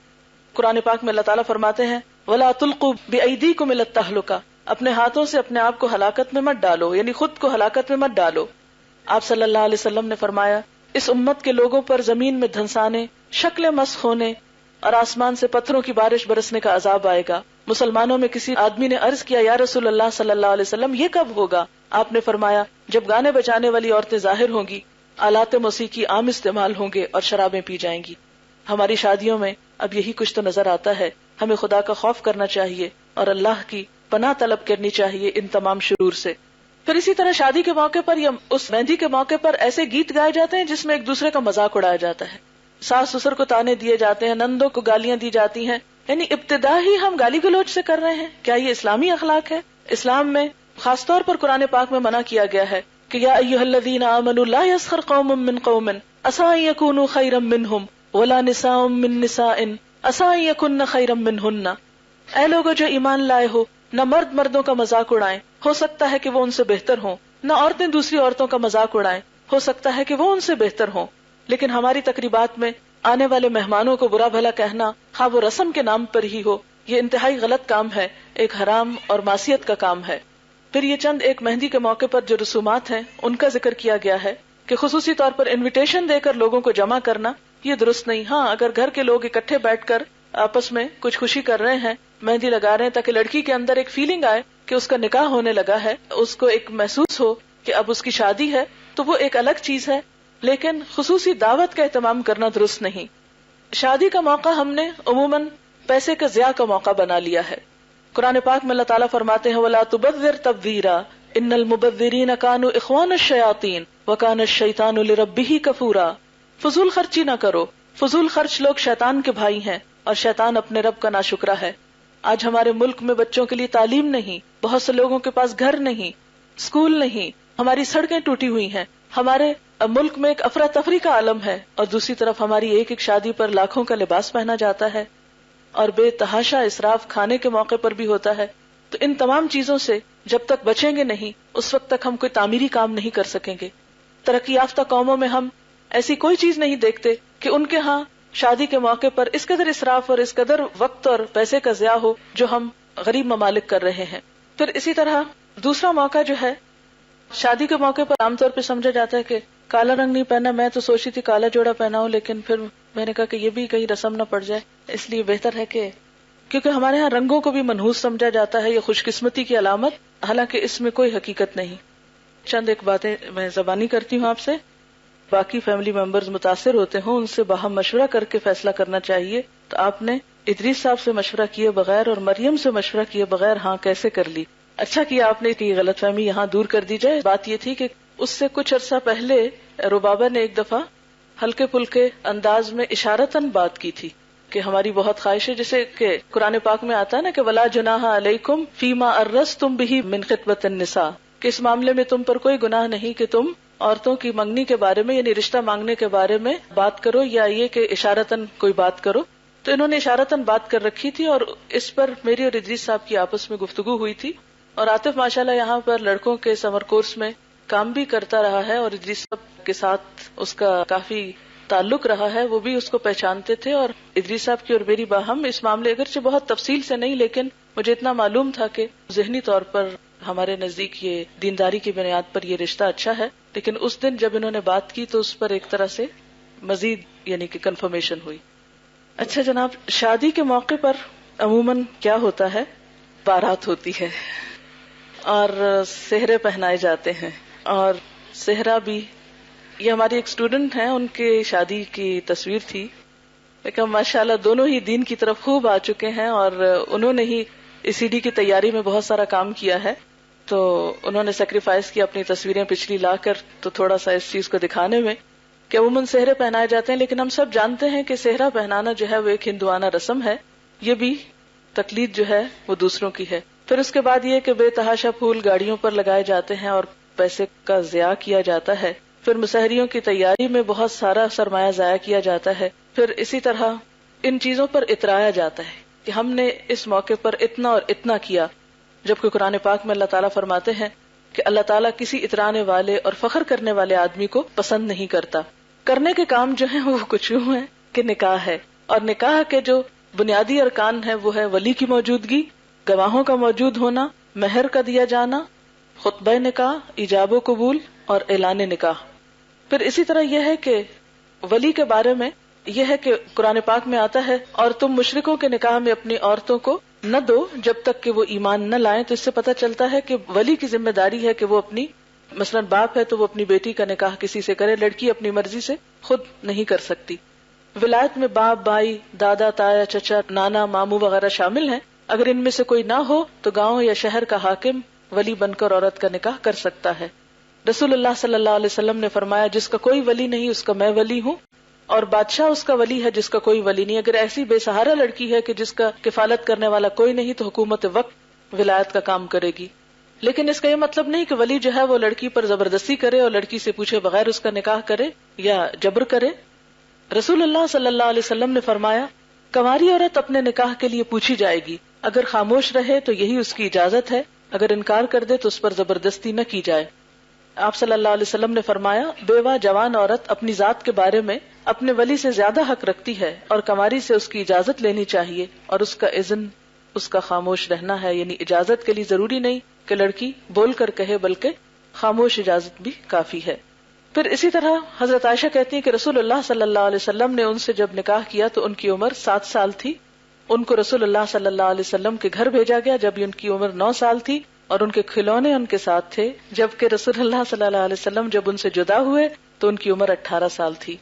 قرآن پاک میں اللہ تعالیٰ فرماتے ہیں وَلَا تُلْقُوا بِأَيْدِيكُمْ إِلَى التَّهْلُكَةِ، اپنے ہاتھوں سے اپنے آپ کو ہلاکت میں مت ڈالو، یعنی خود کو ہلاکت میں مت ڈالو. آپ صلی اللہ علیہ وسلم نے فرمایا اس امت کے لوگوں پر زمین میں دھنسانے، شکلیں مسخ ہونے اور آسمان سے پتھروں کی بارش برسنے کا عذاب آئے گا. مسلمانوں میں کسی آدمی نے عرض کیا یا رسول اللہ صلی اللہ علیہ وسلم یہ کب ہوگا؟ آپ نے فرمایا جب گانے بجانے والی عورتیں ظاہر ہوں گی، آلات موسیقی عام استعمال ہوں گے اور شرابیں پی جائیں گی. ہماری شادیوں میں اب یہی کچھ تو نظر آتا ہے. ہمیں خدا کا خوف کرنا چاہیے اور اللہ کی پناہ طلب کرنی چاہیے ان تمام شرور سے. پھر اسی طرح شادی کے موقع پر یا اس مہندی کے موقع پر ایسے گیت گائے جاتے ہیں جس میں ایک دوسرے کا مذاق اڑایا جاتا ہے، ساس سسر کو تانے دیے جاتے ہیں، نندوں کو گالیاں دی جاتی ہیں. یعنی ابتدا ہی ہم گالی گلوچ سے کر رہے ہیں. کیا یہ اسلامی اخلاق ہے؟ اسلام میں خاص طور پر قرآن پاک میں منع کیا گیا ہے کہ یا ایھا الذین آمنوا لا یسخر قوم من قوم عسى ان یکونوا خیرا منہم ولا نساء من نساء عسى ان یکن خیرا منہن. اے لوگوں جو ایمان لائے ہو، نہ مرد مردوں کا مذاق اڑائیں، ہو سکتا ہے کہ وہ ان سے بہتر ہوں، نہ عورتیں دوسری عورتوں کا مذاق اڑائیں، ہو سکتا ہے کہ وہ ان سے بہتر ہوں۔ لیکن ہماری تقریبات میں آنے والے مہمانوں کو برا بھلا کہنا، خواہ وہ رسم کے نام پر ہی ہو، یہ انتہائی غلط کام ہے، ایک حرام اور معصیت کا کام ہے۔ پھر یہ چند ایک مہندی کے موقع پر جو رسومات ہیں ان کا ذکر کیا گیا ہے کہ خصوصی طور پر انویٹیشن دے کر لوگوں کو جمع کرنا یہ درست نہیں۔ ہاں، اگر گھر کے لوگ اکٹھے بیٹھ کر آپس میں کچھ خوشی کر رہے ہیں، مہندی لگا رہے ہیں، تاکہ لڑکی کے اندر ایک فیلنگ آئے کہ اس کا نکاح ہونے لگا ہے، اس کو ایک محسوس ہو کہ اب اس کی شادی ہے، تو وہ ایک الگ چیز ہے، لیکن خصوصی دعوت کا اہتمام کرنا درست نہیں۔ شادی کا موقع ہم نے عموماً پیسے کا ضیاع کا موقع بنا لیا ہے۔ قرآن پاک میں اللہ تعالیٰ فرماتے ہیں وَلَا تُبَذِّرْ تَبْذِيرًا إِنَّ الْمُبَذِّرِينَ كَانُوا إِخْوَانَ الشَّيَاطِينَ وَكَانَ الشَّيْطَانُ لِرَبِّهِ كَفُورًا۔ فضول خرچی نہ کرو، فضول خرچ لوگ شیطان کے بھائی ہیں اور شیطان اپنے رب کا ناشکرا ہے۔ آج ہمارے ملک میں بچوں کے لیے تعلیم نہیں، بہت سے لوگوں کے پاس گھر نہیں، اسکول نہیں، ہماری سڑکیں ٹوٹی ہوئی ہیں، ہمارے ملک میں ایک افراتفری کا عالم ہے، اور دوسری طرف ہماری ایک ایک شادی پر لاکھوں کا لباس پہنا جاتا ہے، اور بے تحاشا اسراف کھانے کے موقع پر بھی ہوتا ہے۔ تو ان تمام چیزوں سے جب تک بچیں گے نہیں، اس وقت تک ہم کوئی تعمیری کام نہیں کر سکیں گے۔ ترقی یافتہ قوموں میں ہم ایسی کوئی چیز نہیں دیکھتے کہ ان کے ہاں شادی کے موقع پر اس قدر اسراف اور اس قدر وقت اور پیسے کا ضیاع ہو جو ہم غریب ممالک کر رہے ہیں۔ پھر اسی طرح دوسرا موقع جو ہے، شادی کے موقع پر عام طور پہ سمجھا جاتا ہے کہ کالا رنگ نہیں پہنا، میں تو سوچی تھی کالا جوڑا پہنا ہوں، لیکن پھر میں نے کہا کہ یہ بھی کہیں رسم نہ پڑ جائے، اس لیے بہتر ہے کہ کیونکہ ہمارے ہاں رنگوں کو بھی منحوس سمجھا جاتا ہے، یہ خوش قسمتی کی علامت، حالانکہ اس میں کوئی حقیقت نہیں۔ چند ایک باتیں میں زبانی کرتی ہوں آپ سے، باقی فیملی ممبرز متاثر ہوتے ہوں ان سے باہم مشورہ کر کے فیصلہ کرنا چاہیے۔ تو آپ نے ادریس صاحب سے مشورہ کیے بغیر اور مریم سے مشورہ کیے بغیر ہاں کیسے کر لی؟ اچھا کیا آپ نے کہ غلط فہمی یہاں دور کر دی جائے۔ بات یہ تھی کہ اس سے کچھ عرصہ پہلے ربابہ نے ایک دفعہ ہلکے پھلکے انداز میں اشارتاً بات کی تھی کہ ہماری بہت خواہش ہے، جیسے کہ قرآن پاک میں آتا ہے نا کہ ولا جناح علیکم فیما ارستم بہ من خطبۃ النساء، کہ اس معاملے میں تم پر کوئی گناہ نہیں کہ تم عورتوں کی منگنی کے بارے میں یعنی رشتہ مانگنے کے بارے میں بات کرو، یا یہ کہ اشارتاً کوئی بات کرو۔ تو انہوں نے اشارتاً بات کر رکھی تھی، اور اس پر میری اور ادریس صاحب کی آپس میں گفتگو ہوئی تھی، اور عاطف ماشاءاللہ یہاں پر لڑکوں کے سمر کورس میں کام بھی کرتا رہا ہے، اور ادریس صاحب کے ساتھ اس کا کافی تعلق رہا ہے، وہ بھی اس کو پہچانتے تھے، اور ادریس صاحب کی اور میری باہم اس معاملے اگرچہ بہت تفصیل سے نہیں، لیکن مجھے اتنا معلوم تھا کہ ذہنی طور پر ہمارے نزدیک یہ دینداری کی بنیاد پر یہ رشتہ اچھا ہے۔ لیکن اس دن جب انہوں نے بات کی تو اس پر ایک طرح سے مزید یعنی کہ کنفرمیشن ہوئی۔ اچھا جناب، شادی کے موقع پر عموماً کیا ہوتا ہے، بارات ہوتی ہے اور سہرے پہنائے جاتے ہیں، اور سہرا بھی یہ ہماری ایک اسٹوڈنٹ ہیں، ان کے شادی کی تصویر تھی، لیکن ماشاءاللہ دونوں ہی دین کی طرف خوب آ چکے ہیں، اور انہوں نے ہی اس سی ڈی کی تیاری میں بہت سارا کام کیا ہے، تو انہوں نے سیکریفائس کی اپنی تصویریں پچھلی لا کر، تو تھوڑا سا اس چیز کو دکھانے میں کہ عموماً سہرے پہنائے جاتے ہیں، لیکن ہم سب جانتے ہیں کہ سہرا پہنانا جو ہے وہ ایک ہندوانہ رسم ہے، یہ بھی تقلید جو ہے وہ دوسروں کی ہے۔ پھر اس کے بعد یہ کہ بے تحاشا پھول گاڑیوں پر لگائے جاتے ہیں اور پیسے کا ضیاع کیا جاتا ہے۔ پھر مسحریوں کی تیاری میں بہت سارا سرمایہ ضائع کیا جاتا ہے۔ پھر اسی طرح ان چیزوں پر اترایا جاتا ہے کہ ہم نے اس موقع پر اتنا اور اتنا کیا، جبکہ قرآن پاک میں اللہ تعالیٰ فرماتے ہیں کہ اللہ تعالیٰ کسی اترانے والے اور فخر کرنے والے آدمی کو پسند نہیں کرتا۔ کرنے کے کام جو ہیں وہ کچھ یوں ہیں کہ نکاح ہے، اور نکاح کے جو بنیادی ارکان ہے وہ ہے ولی کی موجودگی، گواہوں کا موجود ہونا، مہر کا دیا جانا، خطبہ نکاح، ایجاب و قبول اور اعلان نکاح۔ پھر اسی طرح یہ ہے کہ ولی کے بارے میں یہ ہے کہ قرآن پاک میں آتا ہے اور تم مشرکوں کے نکاح میں اپنی عورتوں کو نہ دو جب تک کہ وہ ایمان نہ لائیں۔ تو اس سے پتہ چلتا ہے کہ ولی کی ذمہ داری ہے کہ وہ اپنی مثلا باپ ہے تو وہ اپنی بیٹی کا نکاح کسی سے کرے، لڑکی اپنی مرضی سے خود نہیں کر سکتی۔ ولایت میں باپ، بھائی، دادا، تایا، چچا، نانا، ماموں وغیرہ شامل ہیں۔ اگر ان میں سے کوئی نہ ہو تو گاؤں یا شہر کا حاکم ولی بن کر عورت کا نکاح کر سکتا ہے۔ رسول اللہ صلی اللہ علیہ وسلم نے فرمایا جس کا کوئی ولی نہیں اس کا میں ولی ہوں، اور بادشاہ اس کا ولی ہے جس کا کوئی ولی نہیں۔ اگر ایسی بے سہارا لڑکی ہے کہ جس کا کفالت کرنے والا کوئی نہیں تو حکومت وقت ولایت کا کام کرے گی۔ لیکن اس کا یہ مطلب نہیں کہ ولی جو ہے وہ لڑکی پر زبردستی کرے اور لڑکی سے پوچھے بغیر اس کا نکاح کرے یا جبر کرے۔ رسول اللہ صلی اللہ علیہ وسلم نے فرمایا کنواری عورت اپنے نکاح کے لیے پوچھی جائے گی، اگر خاموش رہے تو یہی اس کی اجازت ہے، اگر انکار کر دے تو اس پر زبردستی نہ کی جائے۔ آپ صلی اللہ علیہ وسلم نے فرمایا، بیوہ جوان عورت اپنی ذات کے بارے میں اپنے ولی سے زیادہ حق رکھتی ہے، اور کنواری سے اس کی اجازت لینی چاہیے، اور اس کا اذن، اس کا خاموش رہنا ہے، یعنی اجازت کے لیے ضروری نہیں کہ لڑکی بول کر کہے، بلکہ خاموش اجازت بھی کافی ہے۔ پھر اسی طرح حضرت عائشہ کہتی ہیں کہ رسول اللہ صلی اللہ علیہ وسلم نے ان سے جب نکاح کیا تو ان کی عمر 7 سال تھی۔ ان کو رسول اللہ صلی اللہ علیہ وسلم کے گھر بھیجا گیا جب ان کی عمر 9 سال تھی، اور ان کے کھلونے ان کے ساتھ تھے، جبکہ رسول اللہ صلی اللہ علیہ وسلم جب ان سے جدا ہوئے تو ان کی عمر 18 سال تھی۔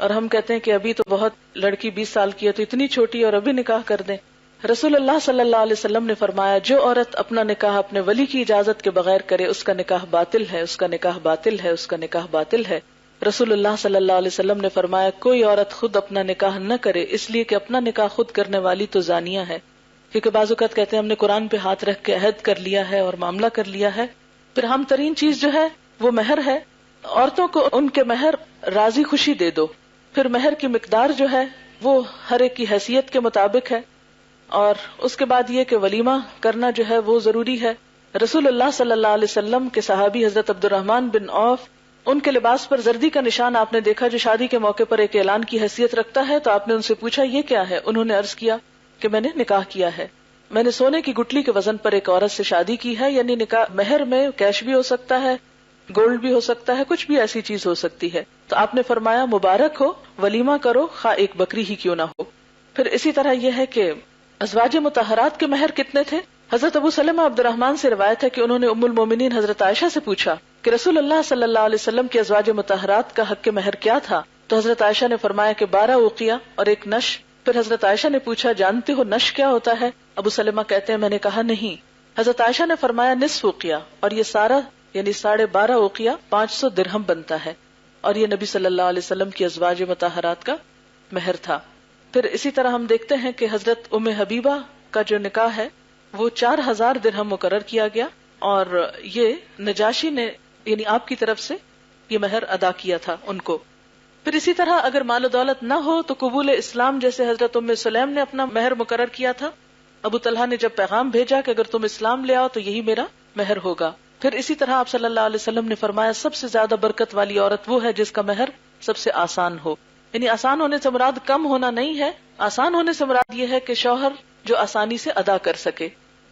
اور ہم کہتے ہیں کہ ابھی تو بہت لڑکی 20 سال کی ہے تو اتنی چھوٹی اور ابھی نکاح کر دیں۔ رسول اللہ صلی اللہ علیہ وسلم نے فرمایا، جو عورت اپنا نکاح اپنے ولی کی اجازت کے بغیر کرے اس کا نکاح باطل ہے، اس کا نکاح باطل ہے، اس کا نکاح باطل ہے۔ رسول اللہ صلی اللہ علیہ وسلم نے فرمایا، کوئی عورت خود اپنا نکاح نہ کرے، اس لیے کہ اپنا نکاح خود کرنے والی تو زانیہ ہے، کیونکہ بعض اوقات کہتے ہیں ہم نے قرآن پہ ہاتھ رکھ کے عہد کر لیا ہے اور معاملہ کر لیا ہے۔ پھر ہم ترین چیز جو ہے وہ مہر ہے، عورتوں کو ان کے مہر راضی خوشی دے دو۔ پھر مہر کی مقدار جو ہے وہ ہر ایک کی حیثیت کے مطابق ہے، اور اس کے بعد یہ کہ ولیمہ کرنا جو ہے وہ ضروری ہے۔ رسول اللہ صلی اللہ علیہ وسلم کے صحابی حضرت عبد الرحمن بن عوف، ان کے لباس پر زردی کا نشان آپ نے دیکھا جو شادی کے موقع پر ایک اعلان کی حیثیت رکھتا ہے، تو آپ نے ان سے پوچھا یہ کیا ہے؟ انہوں نے عرض کیا کہ میں نے نکاح کیا ہے، میں نے سونے کی گٹلی کے وزن پر ایک عورت سے شادی کی ہے، یعنی نکاح مہر میں کیش بھی ہو سکتا ہے، گولڈ بھی ہو سکتا ہے، کچھ بھی ایسی چیز ہو سکتی ہے۔ تو آپ نے فرمایا مبارک ہو، ولیمہ کرو، خواہ ایک بکری ہی کیوں نہ ہو۔ پھر اسی طرح یہ ہے کہ ازواج مطہرات کے مہر کتنے تھے؟ حضرت ابو سلمہ عبد الرحمن سے روایت ہے کہ انہوں نے ام المومنین حضرت عائشہ سے پوچھا کہ رسول اللہ صلی اللہ علیہ وسلم کی ازواج مطہرات کا حق مہر کیا تھا؟ تو حضرت عائشہ نے فرمایا کہ 12 اوقیہ اور ایک نش۔ پھر حضرت عائشہ نے پوچھا جانتے ہو نش کیا ہوتا ہے؟ ابو سلمہ کہتے ہیں میں نے کہا نہیں۔ حضرت عائشہ نے فرمایا نصف اوقیہ، اور یہ سارا یعنی 12.5 اوقیہ 500 درہم بنتا ہے، اور یہ نبی صلی اللہ علیہ وسلم کی ازواج مطہرات کا مہر تھا۔ پھر اسی طرح ہم دیکھتے ہیں کہ حضرت ام حبیبہ کا جو نکاح ہے وہ 4000 درہم مقرر کیا گیا، اور یہ نجاشی نے یعنی آپ کی طرف سے یہ مہر ادا کیا تھا ان کو۔ پھر اسی طرح اگر مال و دولت نہ ہو تو قبول اسلام، جیسے حضرت ام سلیم نے اپنا مہر مقرر کیا تھا، ابو طلحہ نے جب پیغام بھیجا کہ اگر تم اسلام لے آؤ تو یہی میرا مہر ہوگا۔ پھر اسی طرح آپ صلی اللہ علیہ وسلم نے فرمایا سب سے زیادہ برکت والی عورت وہ ہے جس کا مہر سب سے آسان ہو، یعنی آسان ہونے سے مراد کم ہونا نہیں ہے، آسان ہونے سے مراد یہ ہے کہ شوہر جو آسانی سے ادا کر سکے۔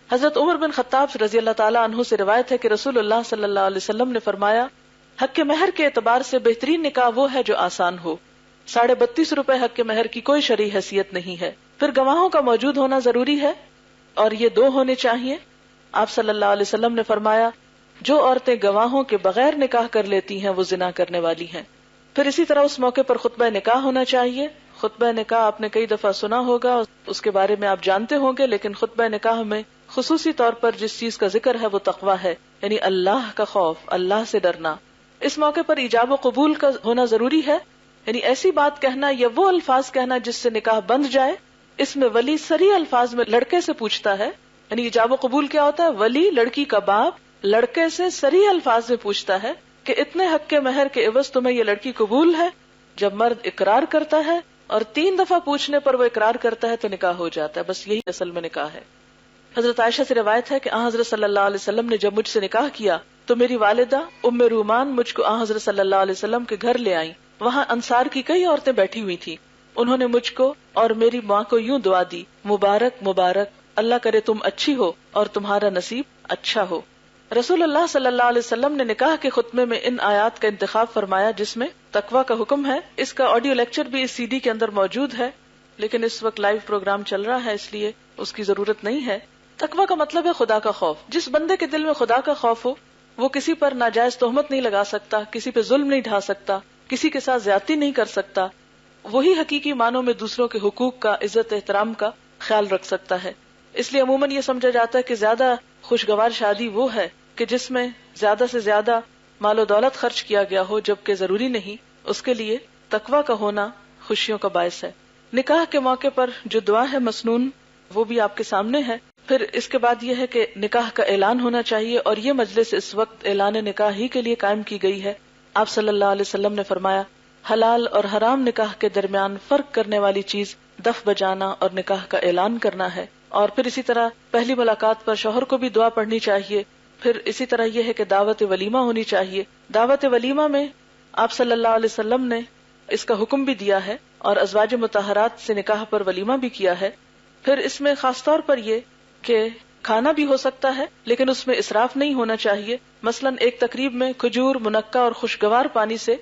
حضرت عمر بن خطاب رضی اللہ تعالیٰ عنہ سے روایت ہے کہ رسول اللہ صلی اللہ علیہ وسلم نے فرمایا حق کے مہر کے اعتبار سے بہترین نکاح وہ ہے جو آسان ہو۔ 32.5 روپے حق کے مہر کی کوئی شرعی حیثیت نہیں ہے۔ پھر گواہوں کا موجود ہونا ضروری ہے، اور یہ 2 ہونے چاہیے۔ آپ صلی اللہ علیہ وسلم نے فرمایا جو عورتیں گواہوں کے بغیر نکاح کر لیتی ہیں وہ زنا کرنے والی ہیں۔ پھر اسی طرح اس موقع پر خطبہ نکاح ہونا چاہیے۔ خطبہ نکاح آپ نے کئی دفعہ سنا ہوگا، اس کے بارے میں آپ جانتے ہوں گے، لیکن خطبہ نکاح میں خصوصی طور پر جس چیز کا ذکر ہے وہ تقویٰ ہے، یعنی اللہ کا خوف، اللہ سے ڈرنا۔ اس موقع پر ایجاب و قبول کا ہونا ضروری ہے، یعنی ایسی بات کہنا یا وہ الفاظ کہنا جس سے نکاح بند جائے۔ اس میں ولی صریح الفاظ میں لڑکے سے پوچھتا ہے، یعنی ایجاب و قبول کیا ہوتا ہے؟ ولی لڑکی کا باپ لڑکے سے صریح الفاظ میں پوچھتا ہے کہ اتنے حق کے مہر کے عوض تمہیں یہ لڑکی قبول ہے؟ جب مرد اقرار کرتا ہے اور 3 دفعہ پوچھنے پر وہ اقرار کرتا ہے تو نکاح ہو جاتا ہے، بس یہی اصل میں نکاح ہے۔ حضرت عائشہ سے روایت ہے کہ حضرت صلی اللہ علیہ وسلم نے جب مجھ سے نکاح کیا تو میری والدہ ام رومان مجھ کو حضرت صلی اللہ علیہ وسلم کے گھر لے آئیں۔ وہاں انصار کی کئی عورتیں بیٹھی ہوئی تھی، انہوں نے مجھ کو اور میری ماں کو یوں دعا دی، مبارک مبارک، اللہ کرے تم اچھی ہو اور تمہارا نصیب اچھا ہو۔ رسول اللہ صلی اللہ علیہ وسلم نے نکاح کے خطبے میں ان آیات کا انتخاب فرمایا جس میں تقویٰ کا حکم ہے۔ اس کا آڈیو لیکچر بھی اس CD کے اندر موجود ہے، لیکن اس وقت لائیو پروگرام چل رہا ہے اس لیے اس کی ضرورت نہیں ہے۔ تقویٰ کا مطلب ہے خدا کا خوف۔ جس بندے کے دل میں خدا کا خوف ہو وہ کسی پر ناجائز تہمت نہیں لگا سکتا، کسی پہ ظلم نہیں ڈھا سکتا، کسی کے ساتھ زیادتی نہیں کر سکتا، وہی حقیقی معنوں میں دوسروں کے حقوق کا، عزت احترام کا خیال رکھ سکتا ہے۔ اس لیے عموماً یہ سمجھا جاتا ہے کہ زیادہ خوشگوار شادی وہ ہے کہ جس میں زیادہ سے زیادہ مال و دولت خرچ کیا گیا ہو، جبکہ ضروری نہیں۔ اس کے لیے تقویٰ کا ہونا خوشیوں کا باعث ہے۔ نکاح کے موقع پر جو دعا ہے مسنون وہ بھی آپ کے سامنے ہے۔ پھر اس کے بعد یہ ہے کہ نکاح کا اعلان ہونا چاہیے، اور یہ مجلس اس وقت اعلان نکاح ہی کے لیے قائم کی گئی ہے۔ آپ صلی اللہ علیہ وسلم نے فرمایا حلال اور حرام نکاح کے درمیان فرق کرنے والی چیز دف بجانا اور نکاح کا اعلان کرنا ہے، اور پھر اسی طرح پہلی ملاقات پر شوہر کو بھی دعا پڑھنی چاہیے. پھر اسی طرح یہ ہے کہ دعوت ولیمہ ہونی چاہیے. دعوت ولیمہ میں آپ صلی اللہ علیہ وسلم نے اس کا حکم بھی دیا ہے اور ازواج مطہرات سے نکاح پر ولیمہ بھی کیا ہے. پھر اس میں خاص طور پر یہ کہ کھانا بھی ہو سکتا ہے لیکن اس میں اسراف نہیں ہونا چاہیے. مثلا ایک تقریب میں کھجور، منقہ اور خوشگوار پانی سے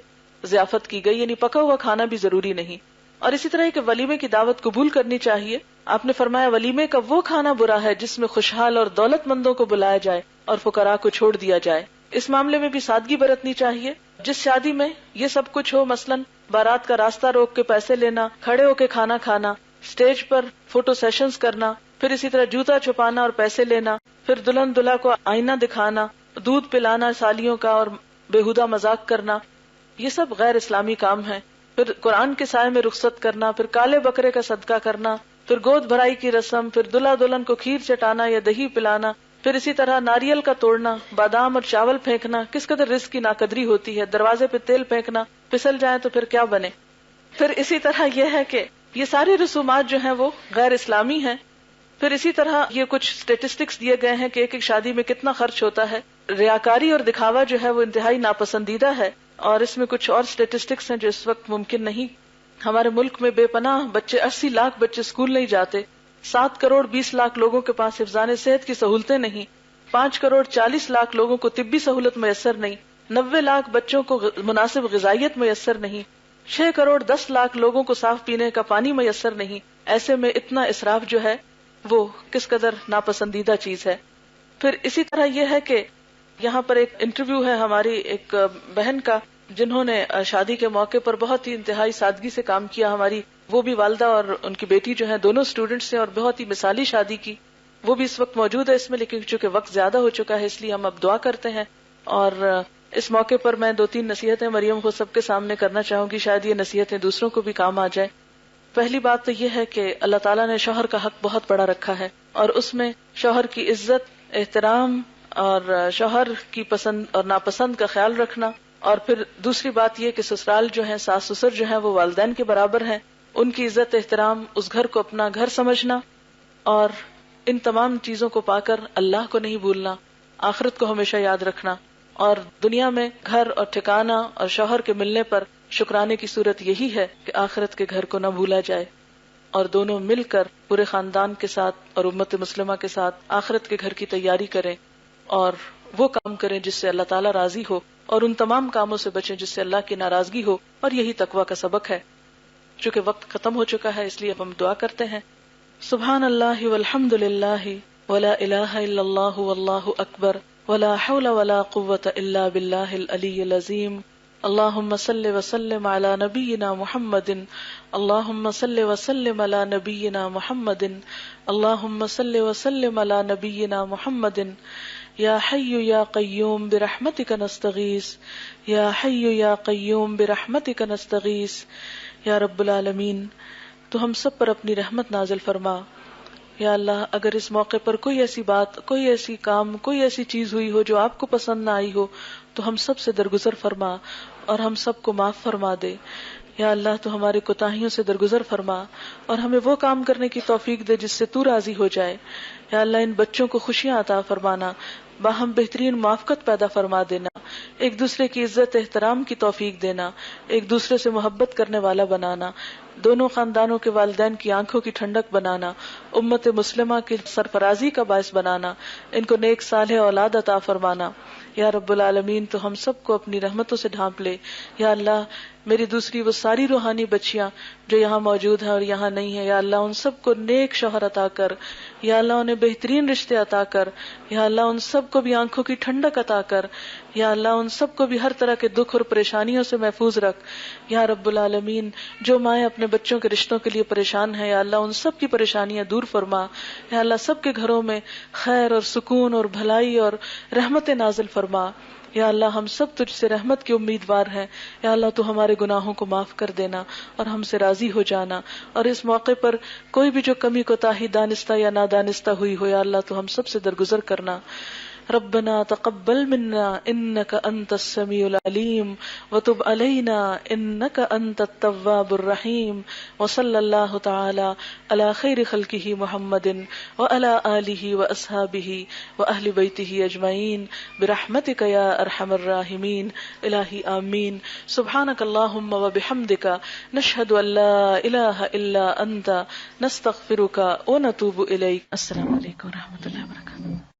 ضیافت کی گئی، یعنی پکا ہوا کھانا بھی ضروری نہیں. اور اسی طرح کہ ولیمے کی دعوت قبول کرنی چاہیے. آپ نے فرمایا ولیمے کا وہ کھانا برا ہے جس میں خوشحال اور دولت مندوں کو بلایا جائے اور فقراء کو چھوڑ دیا جائے. اس معاملے میں بھی سادگی برتنی چاہیے. جس شادی میں یہ سب کچھ ہو، مثلا بارات کا راستہ روک کے پیسے لینا، کھڑے ہو کے کھانا کھانا، اسٹیج پر فوٹو سیشنز کرنا، پھر اسی طرح جوتا چھپانا اور پیسے لینا، پھر دلہن دلہا کو آئینہ دکھانا، دودھ پلانا سالیوں کا اور بےہودہ مذاق کرنا، یہ سب غیر اسلامی کام ہیں. پھر قرآن کے سائے میں رخصت کرنا، پھر کالے بکرے کا صدقہ کرنا، پھر گود بھرائی کی رسم، پھر دلہا دلہن کو کھیر چٹانا یا دہی پلانا، پھر اسی طرح ناریل کا توڑنا، بادام اور چاول پھینکنا. کس قدر رزق کی ناقدری ہوتی ہے. دروازے پہ تیل پھینکنا، پھسل جائے تو پھر کیا بنے. پھر اسی طرح یہ ہے کہ یہ ساری رسومات جو ہیں وہ غیر اسلامی ہیں. پھر اسی طرح یہ کچھ اسٹیٹسٹکس دیے گئے ہیں کہ ایک ایک شادی میں کتنا خرچ ہوتا ہے. ریاکاری اور دکھاوا جو ہے وہ انتہائی ناپسندیدہ ہے. اور اس میں کچھ اور اسٹیٹسٹکس ہیں جو اس وقت ممکن نہیں. ہمارے ملک میں بے پناہ بچے، 80 لاکھ بچے اسکول نہیں جاتے، 7 کروڑ 20 لاکھ لوگوں کے پاس حفظان صحت کی سہولتیں نہیں، 5 کروڑ 40 لاکھ لوگوں کو طبی سہولت میسر نہیں، 90 لاکھ بچوں کو مناسب غذائیت میسر نہیں، 6 کروڑ 10 لاکھ لوگوں کو صاف پینے کا پانی میسر نہیں. ایسے میں اتنا اسراف جو ہے وہ کس قدر ناپسندیدہ چیز ہے. پھر اسی طرح یہ ہے کہ یہاں پر ایک انٹرویو ہے ہماری ایک بہن کا جنہوں نے شادی کے موقع پر بہت ہی انتہائی سادگی سے کام کیا. ہماری وہ بھی والدہ اور ان کی بیٹی جو ہیں دونوں اسٹوڈنٹس ہیں اور بہت ہی مثالی شادی کی. وہ بھی اس وقت موجود ہے اس میں، لیکن چونکہ وقت زیادہ ہو چکا ہے اس لیے ہم اب دعا کرتے ہیں. اور اس موقع پر میں 2-3 نصیحتیں مریم کو سب کے سامنے کرنا چاہوں گی، شاید یہ نصیحتیں دوسروں کو بھی کام آ جائیں. پہلی بات تو یہ ہے کہ اللہ تعالیٰ نے شوہر کا حق بہت بڑا رکھا ہے اور اس میں شوہر کی عزت، احترام اور شوہر کی پسند اور ناپسند کا خیال رکھنا. اور پھر دوسری بات یہ کہ سسرال جو ہیں، ساس سسر جو ہیں وہ والدین کے برابر ہیں، ان کی عزت احترام، اس گھر کو اپنا گھر سمجھنا اور ان تمام چیزوں کو پا کر اللہ کو نہیں بھولنا، آخرت کو ہمیشہ یاد رکھنا. اور دنیا میں گھر اور ٹھکانہ اور شوہر کے ملنے پر شکرانے کی صورت یہی ہے کہ آخرت کے گھر کو نہ بھولا جائے اور دونوں مل کر پورے خاندان کے ساتھ اور امت مسلمہ کے ساتھ آخرت کے گھر کی تیاری کریں اور وہ کام کریں جس سے اللہ تعالیٰ راضی ہو اور ان تمام کاموں سے بچیں جس سے اللہ کی ناراضگی ہو. اور یہی تقویٰ کا سبق ہے. چونکہ وقت ختم ہو چکا ہے اس لیے اب ہم دعا کرتے ہیں. سبحان اللہ والحمد للہ ولا الہ الا اللہ واللہ اکبر ولا حول ولا قوة الا باللہ العلی العظیم. اللہم صل وسلم علی نبینا محمد، اللہم صل وسلم علی نبینا محمد، اللہم صل وسلم علی نبینا محمد. یا حی یا قیوم برحمتک نستغیث، یا حی یا قیوم برحمتک نستغیث. یا رب العالمین تو ہم سب پر اپنی رحمت نازل فرما. یا اللہ اگر اس موقع پر کوئی ایسی بات، کوئی ایسی کام، کوئی ایسی چیز ہوئی ہو جو آپ کو پسند نہ آئی ہو تو ہم سب سے درگزر فرما اور ہم سب کو معاف فرما دے. یا اللہ تو ہماری کوتاہیوں سے درگزر فرما اور ہمیں وہ کام کرنے کی توفیق دے جس سے تو راضی ہو جائے. یا اللہ ان بچوں کو خوشیاں عطا فرمانا، باہم بہترین موافقت پیدا فرما دینا، ایک دوسرے کی عزت احترام کی توفیق دینا، ایک دوسرے سے محبت کرنے والا بنانا، دونوں خاندانوں کے والدین کی آنکھوں کی ٹھنڈک بنانا، امت مسلمہ کی سرفرازی کا باعث بنانا، ان کو نیک صالح اولاد عطا فرمانا. یا رب العالمین تو ہم سب کو اپنی رحمتوں سے ڈھانپ لے. یا اللہ میری دوسری وہ ساری روحانی بچیاں جو یہاں موجود ہیں اور یہاں نہیں ہیں، یا اللہ ان سب کو نیک شوہر عطا کر، یا اللہ انہیں بہترین رشتے عطا کر، یا اللہ ان سب کو بھی آنکھوں کی ٹھنڈک عطا کر، یا اللہ ان سب کو بھی ہر طرح کے دکھ اور پریشانیوں سے محفوظ رکھ. یا رب العالمین جو مائیں اپنے بچوں کے رشتوں کے لیے پریشان ہیں، یا اللہ ان سب کی پریشانیاں دور فرما. یا اللہ سب کے گھروں میں خیر اور سکون اور بھلائی اور رحمت نازل فرما. یا اللہ ہم سب تجھ سے رحمت کے امیدوار ہیں. یا اللہ تو ہمارے گناہوں کو معاف کر دینا اور ہم سے راضی ہو جانا. اور اس موقع پر کوئی بھی جو کمی کوتاہی دانستہ یا نادانستہ ہوئی ہو، یا اللہ تو ہم سب سے درگزر کرنا. ربنا تقبل منا انك انت السميع العليم وتب علينا انك انت التواب الرحيم وصلى الله تعالى على خير خلقه محمد وعلى آله واصحابه واهل بيته اجمعين برحمتك يا ارحم الراحمين الہی آمین. سبحانك اللهم وبحمدك نشهد ان لا اله الا انت نستغفرك ونتوب اليك. السلام علیکم ورحمۃ اللہ وبرکاتہ.